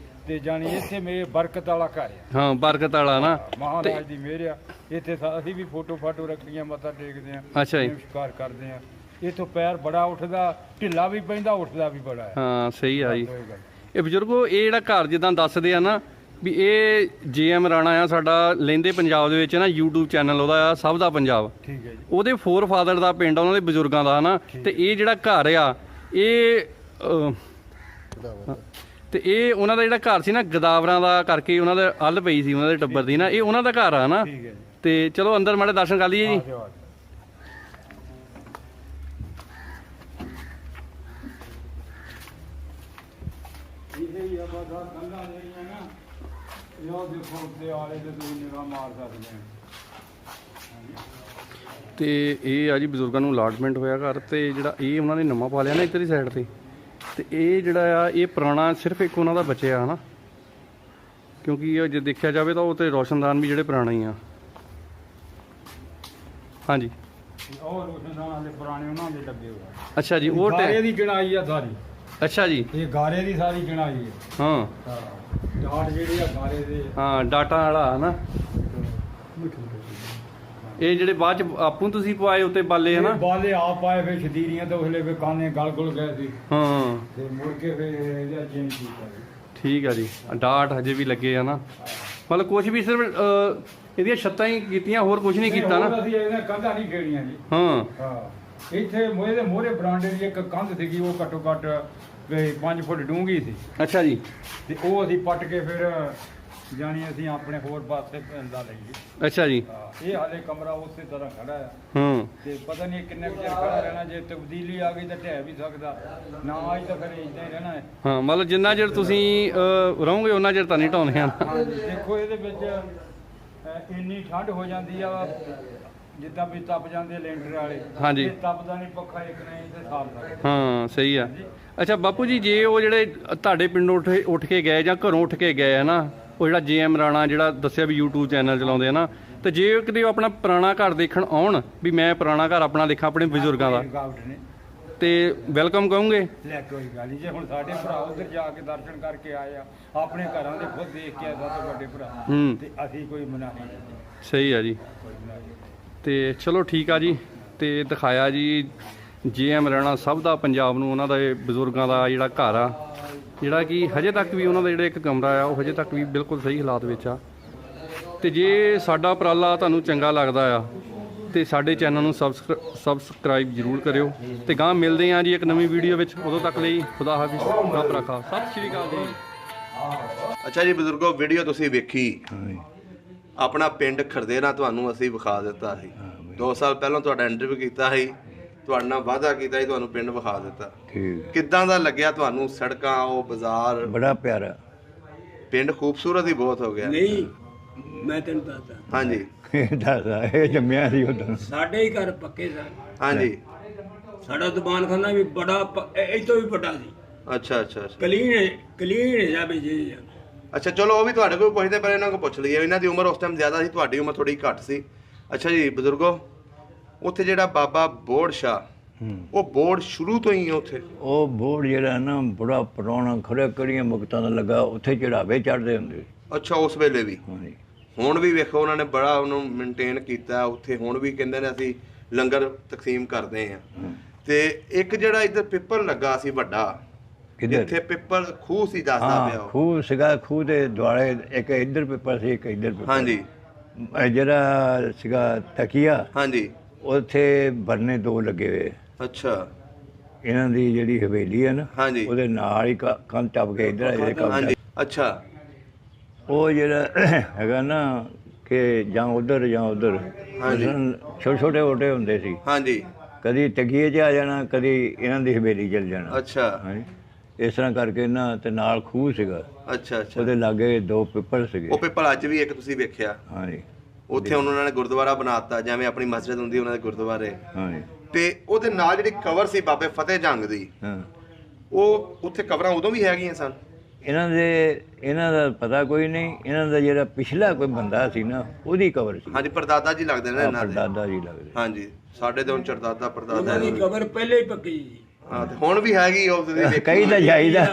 ਤੇ ਜਾਣੀ ਇੱਥੇ ਮੇਰੇ ਬਰਕਤ ਵਾਲਾ ਘਰ ਆ। ਹਾਂ ਬਰਕਤ ਵਾਲਾ ਨਾ। ਮਹਾਰਾਜ ਦੀ ਮਿਹਰ ਆ। ਇੱਥੇ ਅਸੀਂ ਵੀ ਫੋਟੋ ਫਾਟੋ ਰੱਖੀਆਂ ਮੱਥਾ ਟੇਕਦੇ ਆ। ਅੱਛਾ ਜੀ ਨਮਸਕਾਰ ਕਰਦੇ ਆ। ਇੱਥੋਂ ਪੈਰ ਬੜਾ ਉੱਠਦਾ ਢਿੱਲਾ ਵੀ ਪੈਂਦਾ ਉੱਠਦਾ ਵੀ ਬੜਾ ਹੈ। ਹਾਂ ਸਹੀ ਆ ਜੀ। ਕੋਈ ਗੱਲ ਇਹ ਬਜ਼ੁਰਗੋ ਇਹ ਜਿਹੜਾ ਘਰ ਜਿੱਦਾਂ ਦੱਸਦੇ ਆ ਨਾ ਵੀ ਇਹ ਜੇਐਮ ਰਾਣਾ ਆ ਸਾਡਾ ਲਹਿੰਦੇ ਪੰਜਾਬ ਦੇ ਵਿੱਚ ਨਾ YouTube ਚੈਨਲ ਉਹਦਾ ਆ ਸਭ ਦਾ ਪੰਜਾਬ। ਠੀਕ ਹੈ ਜੀ। ਉਹਦੇ ਫੋਰ ਫਾਦਰ ਦਾ ਪਿੰਡ ਆ ਉਹਨਾਂ ਦੇ ਬਜ਼ੁਰਗਾਂ ਦਾ ਨਾ। ਤੇ ਇਹ ਜਿਹੜਾ ਘਰ ਆ ਇਹ ਤੇ ਇਹ ਉਹਨਾਂ ਦਾ ਜਿਹੜਾ ਘਰ ਸੀ ਨਾ ਗਦਾਵਰਾਂ ਦਾ ਕਰਕੇ ਉਹਨਾਂ ਦੇ ਅੱਲ ਪਈ ਸੀ ਉਹਨਾਂ ਦੇ ਟੱਬਰ ਦੀ ਨਾ। ਇਹ ਉਹਨਾਂ ਦਾ ਘਰ ਆ ਨਾ। ਠੀਕ ਹੈ ਜੀ। ਤੇ ਚਲੋ ਅੰਦਰ ਮਾੜੇ ਦਰਸ਼ਨ ਕਰ ਲਈਏ ਜੀ। ਧੰਨਵਾਦ। ਇਹਦੇ ਹੀ ਆਪਾਂ ਦਾ ਕੰਧਾਂ ਜਿਹੜੀਆਂ ਨਾ ਇਹ ਦੇਖੋ ਉੱਤੇ ਆਲੇ ਤੇ ਤੁਸੀਂ ਨਿਗਾਹ ਮਾਰ ਸਕਦੇ ਆ। ਤੇ ਇਹ ਆ ਜੀ ਬਜ਼ੁਰਗਾਂ ਨੂੰ ਅਲਾਟਮੈਂਟ ਹੋਇਆ ਘਰ, ਤੇ ਜਿਹੜਾ ਇਹ ਉਹਨਾਂ ਨੇ ਨਵਾਂ ਪਾ ਲਿਆ ਨਾ ਇੱਧਰਲੀ ਸਾਈਡ ਤੇ ਇਹ ਜਿਹੜਾ ਆ ਇਹ ਪੁਰਾਣਾ ਸਿਰਫ ਇੱਕ ਉਹਨਾਂ ਦਾ ਬਚਿਆ ਹਨਾ, ਕਿਉਂਕਿ ਇਹ ਜੇ ਦੇਖਿਆ ਜਾਵੇ ਤਾਂ ਉਹ ਤੇ ਰੋਸ਼ਨਦਾਨ ਵੀ ਜਿਹੜੇ ਪੁਰਾਣੇ ਹੀ ਆ। ਹਾਂਜੀ ਉਹ ਰੋਸ਼ਨਦਾਨ ਵਾਲੇ ਪੁਰਾਣੇ ਉਹਨਾਂ ਦੇ ਲੱਗੇ ਹੋਏ ਅੱਛਾ ਜੀ, ਉਹ ਗਾਰੇ ਦੀ ਚਣਾਈ ਆ ਸਾਰੀ। ਅੱਛਾ ਜੀ, ਇਹ ਗਾਰੇ ਦੀ ਸਾਰੀ ਚਣਾਈ ਹੈ। ਹਾਂ ਡਾਟ ਜਿਹੜੇ ਆ ਗਾਰੇ ਦੇ। ਹਾਂ ਡਾਟਾ ਵਾਲਾ ਹਨਾ। ਇਹ ਜਿਹੜੇ ਬਾਅਦ ਚ ਆਪੂ ਤੁਸੀਂ ਪਵਾਏ ਉੱਤੇ ਬਾਲੇ ਹਨਾ। ਬਾਲੇ ਆ ਪਾਏ ਫਿਰ ਸ਼ਦੀਰੀਆਂ ਤੇ ਉਸਲੇ ਵੀ ਕਾਨੇ ਗਲ ਗੁਲ ਗਏ ਸੀ ਹਾਂ ਤੇ ਮੁੜ ਕੇ ਫਿਰ ਇਹਦਾ ਚੇਂਜ ਕੀਤਾ। ਠੀਕ ਆ ਜੀ, ਡਾਟ ਹਜੇ ਵੀ ਲੱਗੇ ਆ ਨਾ, ਮਤਲਬ ਕੁਝ ਵੀ ਸਿਰਫ ਇਹਦੀਆਂ ਛੱਤਾਂ ਹੀ ਕੀਤੀਆਂ, ਹੋਰ ਕੁਝ ਨਹੀਂ ਕੀਤਾ ਨਾ। ਅਸੀਂ ਇਹਨਾਂ ਕੰਧਾਂ ਨਹੀਂ ਖੇੜੀਆਂ ਜੀ। ਹਾਂ ਹਾਂ ਇੱਥੇ ਮੋਏ ਦੇ ਮੋਹਰੇ ਬਰਾਂਡੇ ਦੀ ਇੱਕ ਕੰਧ ਸੀਗੀ, ਉਹ ਘੱਟੋ ਘੱਟ 5 ਫੁੱਟ ਡੂੰਘੀ ਸੀ। ਅੱਛਾ ਜੀ, ਤੇ ਉਹ ਅਸੀਂ ਪੱਟ ਕੇ ਫਿਰ ਜਾਣੀ ਅਸੀਂ ਆਪਣੇ ਹੋਰ ਪਾਸੇ ਲਾ ਲਈਏ। ਅੱਛਾ ਜੀ, ਇਹ ਹਾਲੇ ਕਮਰਾ ਉਸੇ ਤਰ੍ਹਾਂ ਖੜਾ ਹੈ ਹਾਂ ਤੇ ਪਤਾ ਨਹੀਂ ਕਿੰਨੇ ਕੁ ਚਿਰ ਖੜਾ ਰਹਿਣਾ। ਜੇ ਤਬਦੀਲੀ ਆ ਗਈ ਤਾਂ ਢਹਿ ਵੀ ਸਕਦਾ, ਨਾ ਆਈ ਤਾਂ ਫਿਰ ਇਦਾਂ ਹੀ ਰਹਿਣਾ ਹੈ। ਹਾਂ ਮਤਲਬ ਜਿੰਨਾ ਚਿਰ ਤੁਸੀਂ ਰਹੋਗੇ ਉਹਨਾਂ ਚਿਰ ਤਾਂ ਨਹੀਂ ਢਾਉਂਦੇ ਆ। ਦੇਖੋ ਇਹਦੇ ਵਿੱਚ ਇੰਨੀ ਠੰਡ ਹੋ ਜਾਂਦੀ ਆ, ਜਿੱਦਾਂ ਵੀ ਤਪ ਜਾਂਦੇ ਲੈਂਟਰ ਵਾਲੇ। ਹਾਂਜੀ। ਇਹ ਤਪਦਾ ਨਹੀਂ ਪੱਖਾ ਇੱਕ ਨਹੀਂ ਤੇ ਸਾਲ ਦਾ। ਹਾਂ ਸਹੀ ਆ। ਅੱਛਾ ਬਾਪੂ ਜੀ, ਜੇ ਉਹ ਜਿਹੜੇ ਤੁਹਾਡੇ ਪਿੰਡੋਂ ਉੱਠ ਕੇ ਗਏ ਜਾਂ ਘਰੋਂ ਉੱਠ ਕੇ ਗਏ ਹੈ ਨਾ, ਉਹ ਜਿਹੜਾ JM ਰਾਣਾ ਜਿਹੜਾ ਦੱਸਿਆ ਵੀ YouTube ਚੈਨਲ ਚਲਾਉਂਦੇ ਆ ਨਾ, ਤੇ ਜੇ ਕਿਤੇ ਉਹ ਆਪਣਾ ਪੁਰਾਣਾ ਘਰ ਦੇਖਣ ਆਉਣ ਵੀ ਮੈਂ ਪੁਰਾਣਾ ਘਰ ਆਪਣਾ ਦੇਖਾਂ ਆਪਣੇ ਬਜ਼ੁਰਗਾਂ ਦਾ, ਰੁਕਾਵਟ ਨੇ ਤੇ ਵੈਲਕਮ ਕਹੋਗੇ? ਲੈ ਕੋਈ ਗੱਲ ਨਹੀਂ। ਜੇ ਹੁਣ ਸਾਡੇ ਭਰਾ ਉਧਰ ਜਾ ਕੇ ਦਰਸ਼ਨ ਕਰਕੇ ਆਏ ਆ, ਆਪਣੇ ਘਰਾਂ ਦੇ ਖੁਦ ਦੇਖ ਕੇ ਆਏ ਸਾਡੇ ਵੱਡੇ ਭਰਾ, ਹੂੰ ਤੇ ਅਸੀਂ ਕੋਈ ਮਨਾ ਨਹੀਂ। ਸਹੀ ਆ ਜੀ। ਤੇ ਚਲੋ ਠੀਕ ਆ ਜੀ, ਤੇ ਦਿਖਾਇਆ ਜੀ JM ਰਾਣਾ ਸਭ ਦਾ ਪੰਜਾਬ ਨੂੰ ਉਹਨਾਂ ਦਾ ਇਹ ਬਜ਼ੁਰਗਾਂ ਦਾ ਜਿਹੜਾ ਘਰ ਆ, ਜਿਹੜਾ ਕਿ ਹਜੇ ਤੱਕ ਵੀ ਉਹਨਾਂ ਦਾ ਜਿਹੜਾ ਇੱਕ ਕਮਰਾ ਆ ਉਹ ਹਜੇ ਤੱਕ ਵੀ ਬਿਲਕੁਲ ਸਹੀ ਹਾਲਾਤ ਵਿੱਚ ਆ। ਤੇ ਜੇ ਸਾਡਾ ਉਪਰਾਲਾ ਤੁਹਾਨੂੰ ਚੰਗਾ ਲੱਗਦਾ ਆ ਤੇ ਸਾਡੇ ਚੈਨਲ ਨੂੰ ਸਬਸਕ੍ਰਾਈਬ ਜ਼ਰੂਰ ਕਰਿਓ, ਤੇ ਗਾਂ ਮਿਲਦੇ ਹਾਂ ਜੀ ਇੱਕ ਨਵੀਂ ਵੀਡੀਓ ਵਿੱਚ। ਉਦੋਂ ਤੱਕ ਲਈ ਖੁਦਾ ਹਾਫਿਜ਼, ਰੱਬ ਰਾਖਾ, ਸਤਿ ਸ਼੍ਰੀ ਅਕਾਲ ਜੀ। ਅੱਛਾ ਜੀ ਬਜ਼ੁਰਗੋ, ਵੀਡੀਓ ਤੁਸੀਂ ਵੇਖੀ, ਹਾਂਜੀ ਆਪਣਾ ਪਿੰਡ ਖਰਦੇਰਾ ਤੁਹਾਨੂੰ ਅਸੀਂ ਵਿਖਾ ਦਿੱਤਾ ਸੀ। 2 ਸਾਲ ਪਹਿਲਾਂ ਤੁਹਾਡਾ ਇੰਟਰਵਿਊ ਕੀਤਾ ਸੀ, ਤੁਹਾਡੇ ਨਾਲ ਵਾਅਦਾ ਕੀਤਾ ਸੀ, ਤੁਹਾਨੂੰ ਪਿੰਡ ਵਿਖਾ ਦਿੱਤਾ। ਠੀਕ, ਕਿੱਦਾਂ ਦਾ ਲੱਗਿਆ ਤੁਹਾਨੂੰ? ਸੜਕਾਂ, ਉਹ ਬਾਜ਼ਾਰ, ਬੜਾ ਪਿਆਰਾ ਪਿੰਡ ਖੂਬਸੂਰਤ ਹੀ ਬਹੁਤ ਹੋ ਗਿਆ। ਨਹੀਂ ਮੈਂ ਤੈਨੂੰ ਦੱਸਦਾ, ਹਾਂਜੀ ਦੱਸ ਇਹ ਜੰਮਿਆ ਸੀ ਉਦੋਂ। ਸਾਡੇ ਹੀ ਘਰ ਪੱਕੇ ਸਨ। ਹਾਂਜੀ ਸਾਡਾ ਦੁਕਾਨਖਾਨਾ ਵੀ ਬੜਾ ਇਹ ਤੋਂ ਵੀ ਵੱਡਾ ਸੀ। ਅੱਛਾ ਅੱਛਾ ਅੱਛਾ ਕਲੀਨ ਹਿਸਾਬ ਜੀ। ਅੱਛਾ ਚਲੋ, ਉਹ ਵੀ ਤੁਹਾਡੇ ਕੋਲ ਪੁੱਛਦੇ, ਪਰ ਇਹਨਾਂ ਕੋਲ ਪੁੱਛ ਲਈਏ। ਇਹਨਾਂ ਦੀ ਉਮਰ ਉਸ ਟਾਈਮ ਜ਼ਿਆਦਾ ਸੀ, ਤੁਹਾਡੀ ਉਮਰ ਥੋੜੀ ਘੱਟ ਸੀ। ਅੱਛਾ ਜੀ ਬਜ਼ੁਰਗੋ, ਉੱਥੇ ਜਿਹੜਾ ਬਾਬਾ ਬੋੜ ਸ਼ਾਹ, ਉਹ ਬੋੜ ਸ਼ੁਰੂ ਤੋਂ ਹੀ ਉੱਥੇ? ਉਹ ਬੋਰਡ ਜਿਹੜਾ ਨਾ ਬੜਾ ਪੁਰਾਣਾ, ਖਰੇ ਕਿਹੜੀਆਂ ਮੁਕਤਾਂ ਦਾ ਲੱਗਾ, ਉੱਥੇ ਚੜਾਵੇ ਚੜਦੇ ਹੁੰਦੇ। ਅੱਛਾ, ਉਸ ਵੇਲੇ ਵੀ? ਹਾਂਜੀ ਹੁਣ ਵੀ ਵੇਖੋ ਉਹਨਾਂ ਨੇ ਬੜਾ ਉਹਨੂੰ ਮੇਨਟੇਨ ਕੀਤਾ ਉੱਥੇ। ਹੁਣ ਵੀ ਕਹਿੰਦੇ ਨੇ ਅਸੀਂ ਲੰਗਰ ਤਕਸੀਮ ਕਰਦੇ ਆ। ਤੇ ਇੱਕ ਜਿਹੜਾ ਇੱਧਰ ਪਿੱਪਲ ਲੱਗਾ ਸੀ ਵੱਡਾ, ਜਿੱਥੇ ਪਿੱਪਲ ਖੂਹ ਸੀ, ਦੱਸਦਾ ਪਿਆ ਹਾਂ ਉਹ। ਖੂਹ ਸੀਗਾ, ਖੂਹ ਦੇ ਦੁਆਲੇ ਇੱਕ ਇੱਧਰ ਪੇਪਰ ਸੀ, ਇੱਕ ਇੱਧਰ ਪੇਪਰ। ਹਾਂਜੀ ਇਹ ਜਿਹੜਾ ਸੀਗਾ ਤਕੀਆ, ਹਾਂਜੀ ਉੱਥੇ ਬਰਨੇ 2 ਲੱਗੇ ਹੋਏ। ਅੱਛਾ ਇਹਨਾਂ ਦੀ ਜਿਹੜੀ ਹਵੇਲੀ ਹੈ ਨਾ, ਹਾਂਜੀ ਉਹਦੇ ਨਾਲ ਹੀ ਕੰਨ ਟੱਪ ਕੇ ਇੱਧਰ ਆ ਜਿਹੜੇ ਕੰਮ ਹਾਂਜੀ ਅੱਛਾ ਉਹ ਜਿਹੜਾ ਹੈਗਾ ਨਾ ਕਿ ਜਾਂ ਉਧਰ ਜਾਂ ਉਧਰ, ਹਾਂਜੀ। ਛੋਟੇ ਛੋਟੇ ਓਟੇ ਹੁੰਦੇ ਸੀ। ਹਾਂਜੀ ਕਦੀ ਤਕੀਏ 'ਚ ਆ ਜਾਣਾ, ਕਦੀ ਇਹਨਾਂ ਦੀ ਹਵੇਲੀ ਚਲ ਜਾਣਾ। ਅੱਛਾ ਹਾਂਜੀ, ਇਸ ਤਰ੍ਹਾਂ ਕਰਕੇ ਨਾ, ਤੇ ਨਾਲ ਖੂਹ ਸੀਗਾ, ਅੱਛਾ ਅੱਛਾ। ਉਹਦੇ ਲਾਗੇ 2 ਪਿੱਪਲ ਸੀਗੇ। ਉਹ ਪਿੱਪਲ ਅੱਜ ਵੀ ਇੱਕ ਤੁਸੀਂ ਵੇਖਿਆ? ਹਾਂਜੀ ਉੱਥੇ ਉਹਨਾਂ ਨੇ ਗੁਰਦੁਆਰਾ ਬਣਾਤਾ, ਜਿਵੇਂ ਆਪਣੀ ਮਸਜਿਦ ਹੁੰਦੀ ਉਹਨਾਂ ਦੇ ਗੁਰਦੁਆਰੇ। ਹਾਂਜੀ ਤੇ ਉਹਦੇ ਨਾਲ ਜਿਹੜੀ ਕਵਰ ਸੀ ਬਾਬੇ ਫਤਿਹ ਜੰਗ ਦੀ, ਹਾਂ। ਉਹ ਉੱਥੇ ਕਵਰਾਂ ਉਦੋਂ ਵੀ ਹੈਗੀਆਂ ਸਨ? ਇਹਨਾਂ ਦਾ ਪਤਾ ਕੋਈ ਨਹੀਂ। ਇਹਨਾਂ ਦਾ ਜਿਹੜਾ ਪਿਛਲਾ ਕੋਈ ਬੰਦਾ ਸੀ ਨਾ, ਉਹਦੀ ਕਬਰ ਸੀ। ਹਾਂਜੀ, ਪਰਦਾਦਾ ਜੀ ਲੱਗਦੇ ਨੇ ਇਹਨਾਂ ਦੇ। ਦਾਦਾ ਜੀ ਲੱਗਦੇ। ਹਾਂਜੀ, ਸਾਡੇ ਤੇ ਹੁਣ ਚਰਦਾਦਾ ਪਰਦਾਦਾ ਉਹਨਾਂ ਦੀ ਕਬਰ ਪਹਿਲੇ ਹੀ ਪੱਕੀ ਸੀ। ਹਾਂ, ਤੇ ਹੁਣ ਵੀ ਹੈਗੀ ਉਹ ਤੁਸੀਂ ਦੇਖੋ। ਕਈ ਤਾਂ ਜਾਈਦਾ।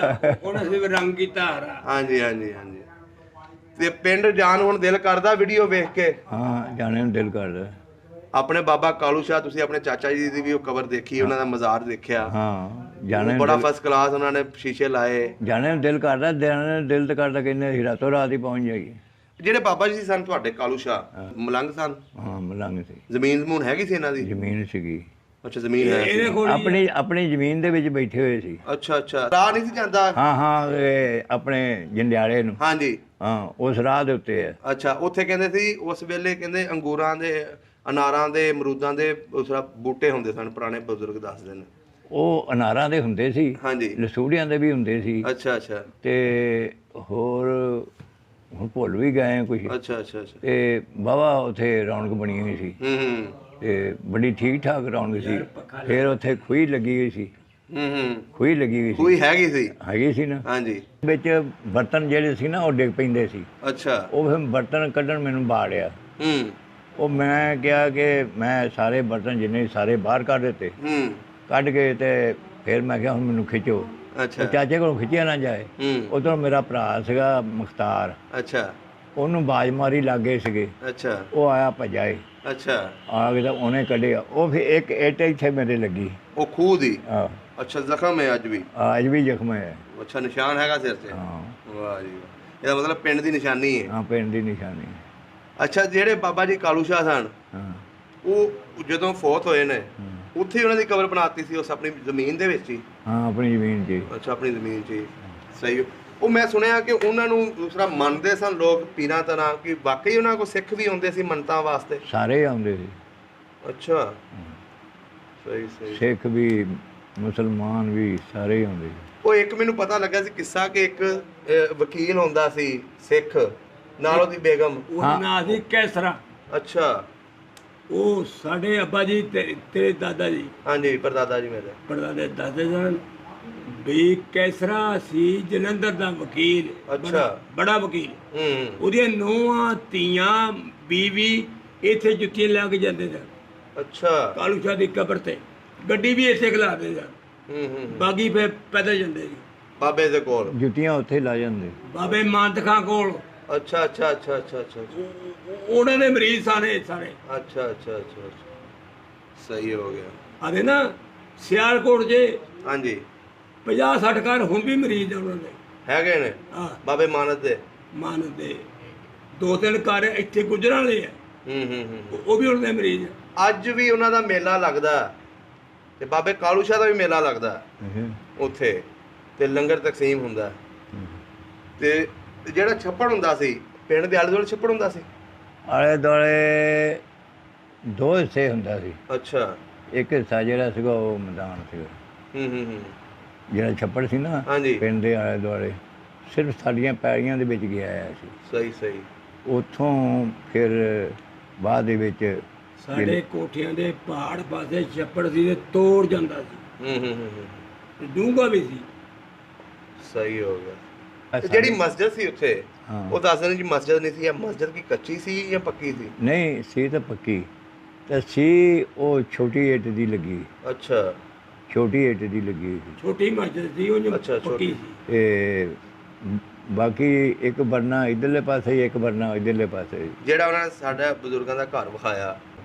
ਹੁਣ ਅਸੀਂ ਵੀ ਰੰਗ ਕੀਤਾ ਹਰਾ। ਹਾਂਜੀ ਹਾਂਜੀ ਹਾਂਜੀ। ਤੇ ਪਿੰਡ ਜਾਣ ਹੁਣ ਦਿਲ ਕਰਦਾ ਵੀਡੀਓ ਵੇਖ ਕੇ? ਹਾਂ, ਜਾਣੇ ਨੂੰ ਦਿਲ ਕਰਦਾ। ਆਪਣੇ ਬਾਬਾ ਕਾਲੂ ਸ਼ਾਹ, ਤੁਸੀਂ ਆਪਣੇ ਚਾਚਾ ਜੀ ਦੀ ਵੀ ਉਹ ਕਬਰ ਦੇਖੀ, ਉਹਨਾਂ ਦਾ ਮਜ਼ਾਰ ਦੇਖਿਆ? ਹਾਂ, ਜਾਣੇ ਬੜਾ ਫਸਟ ਕਲਾਸ, ਉਹਨਾਂ ਨੇ ਸ਼ੀਸ਼ੇ ਲਾਏ। ਜਾਣੇ ਨੂੰ ਦਿਲ ਕਰਦਾ, ਦਿਲ ਤਾਂ ਕਰਦਾ ਕਹਿੰਦੇ ਅਸੀਂ ਰਾਤੋਂ ਰਾਤ ਹੀ ਪਹੁੰਚ ਜਾਈਏ। ਜਿਹੜੇ ਬਾਬਾ ਜੀ ਸਨ ਤੁਹਾਡੇ ਕਾਲੂ ਸ਼ਾਹ, ਮਲੰਗ ਸਨ? ਹਾਂ, ਮਲੰਗ ਸੀ। ਜ਼ਮੀਨ ਜ਼ਮੂਨ ਹੈਗੀ ਸੀ ਇਹਨਾਂ ਦੀ? ਜ਼ਮੀਨ ਸੀਗੀ। ਅੱਛਾ, ਜ਼ਮੀਨ ਹੈ ਸੀ। ਇਹਦੇ ਕੋਲ ਆਪਣੀ ਜ਼ਮੀਨ ਦੇ ਵਿੱਚ ਬੈਠੇ ਹੋਏ ਸੀ। ਅੱਛਾ ਅੱਛਾ। ਰਾਹ ਨਹੀਂ ਸੀ ਜਾਂਦਾ? ਹਾਂ ਹਾਂ, ਇਹ ਆਪਣੇ ਜੰਡਿਆਲੇ ਨੂੰ। ਹਾਂਜੀ ਹਾਂ, ਉਸ ਰਾਹ ਦੇ ਉੱਤੇ ਹੈ। ਅੱਛਾ, ਉੱਥੇ ਕਹਿੰਦੇ ਸੀ ਉਸ ਵੇਲੇ, ਕਹਿੰਦੇ ਅੰਗੂਰਾਂ ਦੇ, ਅਨਾਰਾਂ ਦੇ, ਅਮਰੂਦਾਂ ਦੇ ਉਸਰਾ ਬੂਟੇ ਹੁੰਦੇ ਸਨ, ਪੁਰਾਣੇ ਬਜ਼ੁਰਗ ਦੱਸਦੇ ਨੇ। ਉਹ ਅਨਾਰਾਂ ਦੇ ਹੁੰਦੇ ਸੀ, ਹਾਂਜੀ। ਲਸੂੜੀਆਂ ਦੇ ਵੀ ਹੁੰਦੇ ਸੀ। ਅੱਛਾ ਅੱਛਾ। ਤੇ ਹੋਰ ਹੁਣ ਭੁੱਲ ਵੀ ਗਏ ਆ ਕੁਝ। ਅੱਛਾ ਅੱਛਾ ਅੱਛਾ। ਤੇ ਵਾਹਵਾ ਉੱਥੇ ਰੌਣਕ ਬਣੀ ਹੋਈ ਸੀ ਤੇ ਬੜੀ ਠੀਕ ਠਾਕ ਰੌਣਕ ਸੀ। ਫਿਰ ਉੱਥੇ ਖੂਹੀ ਲੱਗੀ ਹੋਈ ਸੀ। ਖੂਹੀ ਲੱਗੀ ਹੋਈ ਸੀ। ਕੋਈ ਹੈਗੀ ਸੀ ਨਾ। ਹਾਂਜੀ। ਵਿੱਚ ਬਰਤਨ ਜਿਹੜੇ ਸੀ ਨਾ ਉਹ ਡਿੱਗ ਪੈਂਦੇ ਸੀ। ਅੱਛਾ। ਉਹ ਫਿਰ ਬਰਤਨ ਕੱਢਣ ਮੈਨੂੰ ਬਾੜਿਆ। ਉਹ ਮੈਂ ਕਿਹਾ ਕਿ ਮੈਂ ਸਾਰੇ ਬਰਤਨ ਜਿੰਨੇ ਸਾਰੇ ਬਾਹਰ ਕੱਢ ਦਿੱਤੇ। ਕੱਢ ਕੇ ਤੇ ਫਿਰ ਮੈਂ ਕਿਹਾ ਹੁਣ ਮੈਨੂੰ ਖਿੱਚੋ। ਅੱਛਾ। ਉਹ ਚਾਚੇ ਕੋਲੋਂ ਖਿੱਚਿਆ ਨਾ ਜਾਏ। ਉਧਰੋਂ ਮੇਰਾ ਭਰਾ ਸੀਗਾ ਮੁਖਤਾਰ, ਅੱਛਾ ਉਹਨੂੰ ਬਾਜ਼ ਮਾਰੀ ਲੱਗੇ ਸੀਗੇ। ਅੱਛਾ ਉਹ ਆਇਆ ਭਜਾਏ। ਅੱਛਾ। ਆ ਕੇ ਤਾਂ ਉਹਨੇ ਕੱਢਿਆ। ਉਹ ਫਿਰ ਇੱਕ ਇੱਟ ਇੱਥੇ ਮੇਰੇ ਲੱਗੀ। ਉਹ ਖੂਹ ਦੀ? ਹਾਂ। ਅੱਛਾ, ਜ਼ਖਮ ਹੈ ਅੱਜ ਵੀ? ਅੱਜ ਵੀ ਜ਼ਖਮ ਹੈ। ਅੱਛਾ, ਨਿਸ਼ਾਨ ਹੈਗਾ ਸਿਰ ਤੇ? ਹਾਂ। ਵਾਹ ਜੀ ਵਾਹ, ਇਹਦਾ ਮਤਲਬ ਪਿੰਡ ਦੀ ਨਿਸ਼ਾਨੀ ਹੈ? ਹਾਂ, ਪਿੰਡ ਦੀ ਨਿਸ਼ਾਨੀ। ਅੱਛਾ, ਜਿਹੜੇ ਬਾਬਾ ਜੀ ਕਾਲੂ ਸ਼ਾਹ ਸਨ, ਹਾਂ, ਉਹ ਜਦੋਂ ਫੌਤ ਹੋਏ ਨੇ ਉੱਥੇ ਹੀ ਉਹਨਾਂ ਦੀ ਕਬਰ ਬਣਾਤੀ ਸੀ, ਉਸ ਆਪਣੀ ਜ਼ਮੀਨ ਦੇ ਵਿੱਚ ਹੀ? ਹਾਂ, ਆਪਣੀ ਜ਼ਮੀਨ 'ਚ। ਅੱਛਾ, ਆਪਣੀ ਜ਼ਮੀਨ 'ਚ ਹੀ। ਸਹੀ। ਉਹ ਮੈਂ ਸੁਣਿਆ ਕਿ ਉਹਨਾਂ ਨੂੰ ਦੂਸਰਾ ਮੰਨਦੇ ਸਨ ਲੋਕ ਪੀਰਾਂ ਤਰ੍ਹਾਂ, ਕਿ ਵਾਕਈ ਉਹਨਾਂ ਕੋਲ ਸਿੱਖ ਵੀ ਆਉਂਦੇ ਸੀ ਮੰਨਤਾਂ ਵਾਸਤੇ? ਸਾਰੇ ਆਉਂਦੇ ਸੀ। ਅੱਛਾ, ਸਹੀ ਸਹੀ। ਸਿੱਖ ਵੀ, ਮੁਸਲਮਾਨ ਵੀ, ਸਾਰੇ ਆਉਂਦੇ ਸੀ। ਉਹ ਇੱਕ ਮੈਨੂੰ ਪਤਾ ਲੱਗਾ ਸੀ ਕਿੱਸਾ ਕਿ ਇੱਕ ਵਕੀਲ ਹੁੰਦਾ ਸੀ ਸਿੱਖ, ਨਾਲ ਉਹਦੀ ਬੇਗਮ। ਉਹਦਾ ਨਾਂ ਸੀ ਕੈਸਰਾ। ਅੱਛਾ। ਉਹ ਸਾਡੇ ਅੱਬਾ ਜੀ ਤੇਰੇ ਦਾਦਾ ਜੀ, ਹਾਂਜੀ, ਪਰਦਾਦਾ ਜੀ ਮੇਰੇ। ਪੜਦਾਦੇ ਦਾਦੇ ਸਨ ਵੀ ਕੈਸਰਾ ਸੀ ਜਲੰਧਰ ਦਾ ਵਕੀਲ। ਅੱਛਾ। ਬੜਾ ਵਕੀਲ। ਉਹਦੀਆਂ ਉਹਦੀਆਂ ਨੂੰਹਾਂ ਧੀਆਂ ਬੀਵੀ ਇੱਥੇ ਜੁੱਤੀਆਂ ਲਾ ਕੇ ਜਾਂਦੇ ਸਨ। ਅੱਛਾ। ਕਾਲੂ ਸ਼ਾਹ ਦੀ ਕਬਰ ਤੇ ਗੱਡੀ ਵੀ ਇੱਥੇ ਖਲਾਦੇ ਸਨ। ਬਾਗੀ ਫੇ ਪੈਦਲ ਜਾਂਦੇ ਸੀ ਬਾਬੇ ਦੇ ਕੋਲ। ਜੁੱਤੀਆਂ ਉੱਥੇ ਲਾ ਜਾਂਦੇ। ਬਾਬੇ ਮਾਨਤ ਖਾਂ ਕੋਲ। ਅੱਛਾ ਅੱਛਾ ਅੱਛਾ ਅੱਛਾ ਅੱਛਾ। ਉਹਨਾਂ ਦੇ ਮਰੀਜ਼ ਸਾਰੇ ਸਾਰੇ। ਅੱਛਾ ਅੱਛਾ ਅੱਛਾ। ਸਹੀ ਹੋ ਗਿਆ। ਆਦੇ ਨਾ ਸਿਆਲਕੋਟ ਜੇ ਹਾਂਜੀ 50-60 ਘਰ ਹੁਣ ਵੀ ਮਰੀਜ਼ ਆ ਉਹਨਾਂ ਦੇ। ਹੈਗੇ ਨੇ ਹਾਂ, ਬਾਬੇ ਮਾਨਤ ਦੇ? ਮਾਨਤ ਦੇ 2-3 ਘਰ ਇੱਥੇ ਗੁਜਰਾਂ ਵਾਲੇ ਆ। ਉਹ ਵੀ ਉਹਨਾਂ ਦੇ ਮਰੀਜ਼ ਆ। ਅੱਜ ਵੀ ਉਹਨਾਂ ਦਾ ਮੇਲਾ ਲੱਗਦਾ ਤੇ ਬਾਬੇ ਕਾਲੂ ਸ਼ਾਹ ਦਾ ਵੀ ਮੇਲਾ ਲੱਗਦਾ ਉੱਥੇ, ਤੇ ਲੰਗਰ ਤਕਸੀਮ ਹੁੰਦਾ। ਤੇ ਜਿਹੜਾ ਛੱਪੜ ਹੁੰਦਾ ਸੀ ਪਿੰਡ ਦੇ ਆਲੇ ਦੁਆਲੇ, ਛੱਪੜ ਹੁੰਦਾ ਸੀ ਆਲੇ ਦੁਆਲੇ 2 ਹਿੱਸੇ ਹੁੰਦਾ ਸੀ। ਅੱਛਾ। ਇੱਕ ਹਿੱਸਾ ਜਿਹੜਾ ਸੀਗਾ ਉਹ ਮੈਦਾਨ ਸੀਗਾ। ਜਿਹੜਾ ਛੱਪੜ ਸੀ ਨਾ ਹਾਂਜੀ। ਪਿੰਡ ਦੇ ਆਲੇ ਦੁਆਲੇ ਸਿਰਫ ਸਾਡੀਆਂ ਪੈੜੀਆਂ ਦੇ ਵਿੱਚ ਗਿਆ ਆਇਆ ਸੀ। ਸਹੀ ਸਹੀ। ਉੱਥੋਂ ਫਿਰ ਬਾਅਦ ਦੇ ਵਿੱਚ ਸਾਡੇ ਕੋਠਿਆਂ ਦੇ ਪਹਾੜ ਪਾਸੇ ਛੱਪੜ ਸੀ ਤੇ ਤੋੜ ਜਾਂਦਾ ਸੀ। ਡੂੰਘਾ ਵੀ ਸੀ। ਸਹੀ ਹੋ ਗਿਆ। ਤੇ ਜਿਹੜੀ ਮਸਜਿਦ ਸੀ ਉੱਥੇ, ਹਾਂ। ਉਹ ਦੱਸਦੇ ਨੇ ਜੀ ਮਸਜਿਦ ਨਹੀਂ ਸੀ, ਇਹ ਮਸਜਿਦ ਕੀ ਕੱਚੀ ਸੀ ਜਾਂ ਪੱਕੀ ਸੀ? ਨਹੀਂ ਸੀ ਤਾਂ ਪੱਕੀ, ਤੇ ਸੀ ਉਹ ਛੋਟੀ ਇੱਟ ਦੀ ਲੱਗੀ। ਅੱਛਾ। ਛੋਟੀ ਇੱਟ ਦੀ ਲੱਗੀ ਹੋਈ ਸੀ। ਛੋਟੀ ਮਸਜਿਦ ਸੀ, ਉਹ ਅੱਛਾ, ਪੱਕੀ ਛੋਟੀ। ਸੀ। ਤੇ ਬਾਕੀ ਇੱਕ ਬਰਨਾ ਇਧਰਲੇ ਪਾਸੇ, ਇੱਕ ਬਰਨਾ ਇਧਰਲੇ ਪਾਸੇ। ਜਿਹੜਾ ਉਹਨਾਂ ਨੇ ਸਾਡੇ ਬਜ਼ੁਰਗਾਂ ਦਾ ਘਰ ਵਿਖਾਇਆ।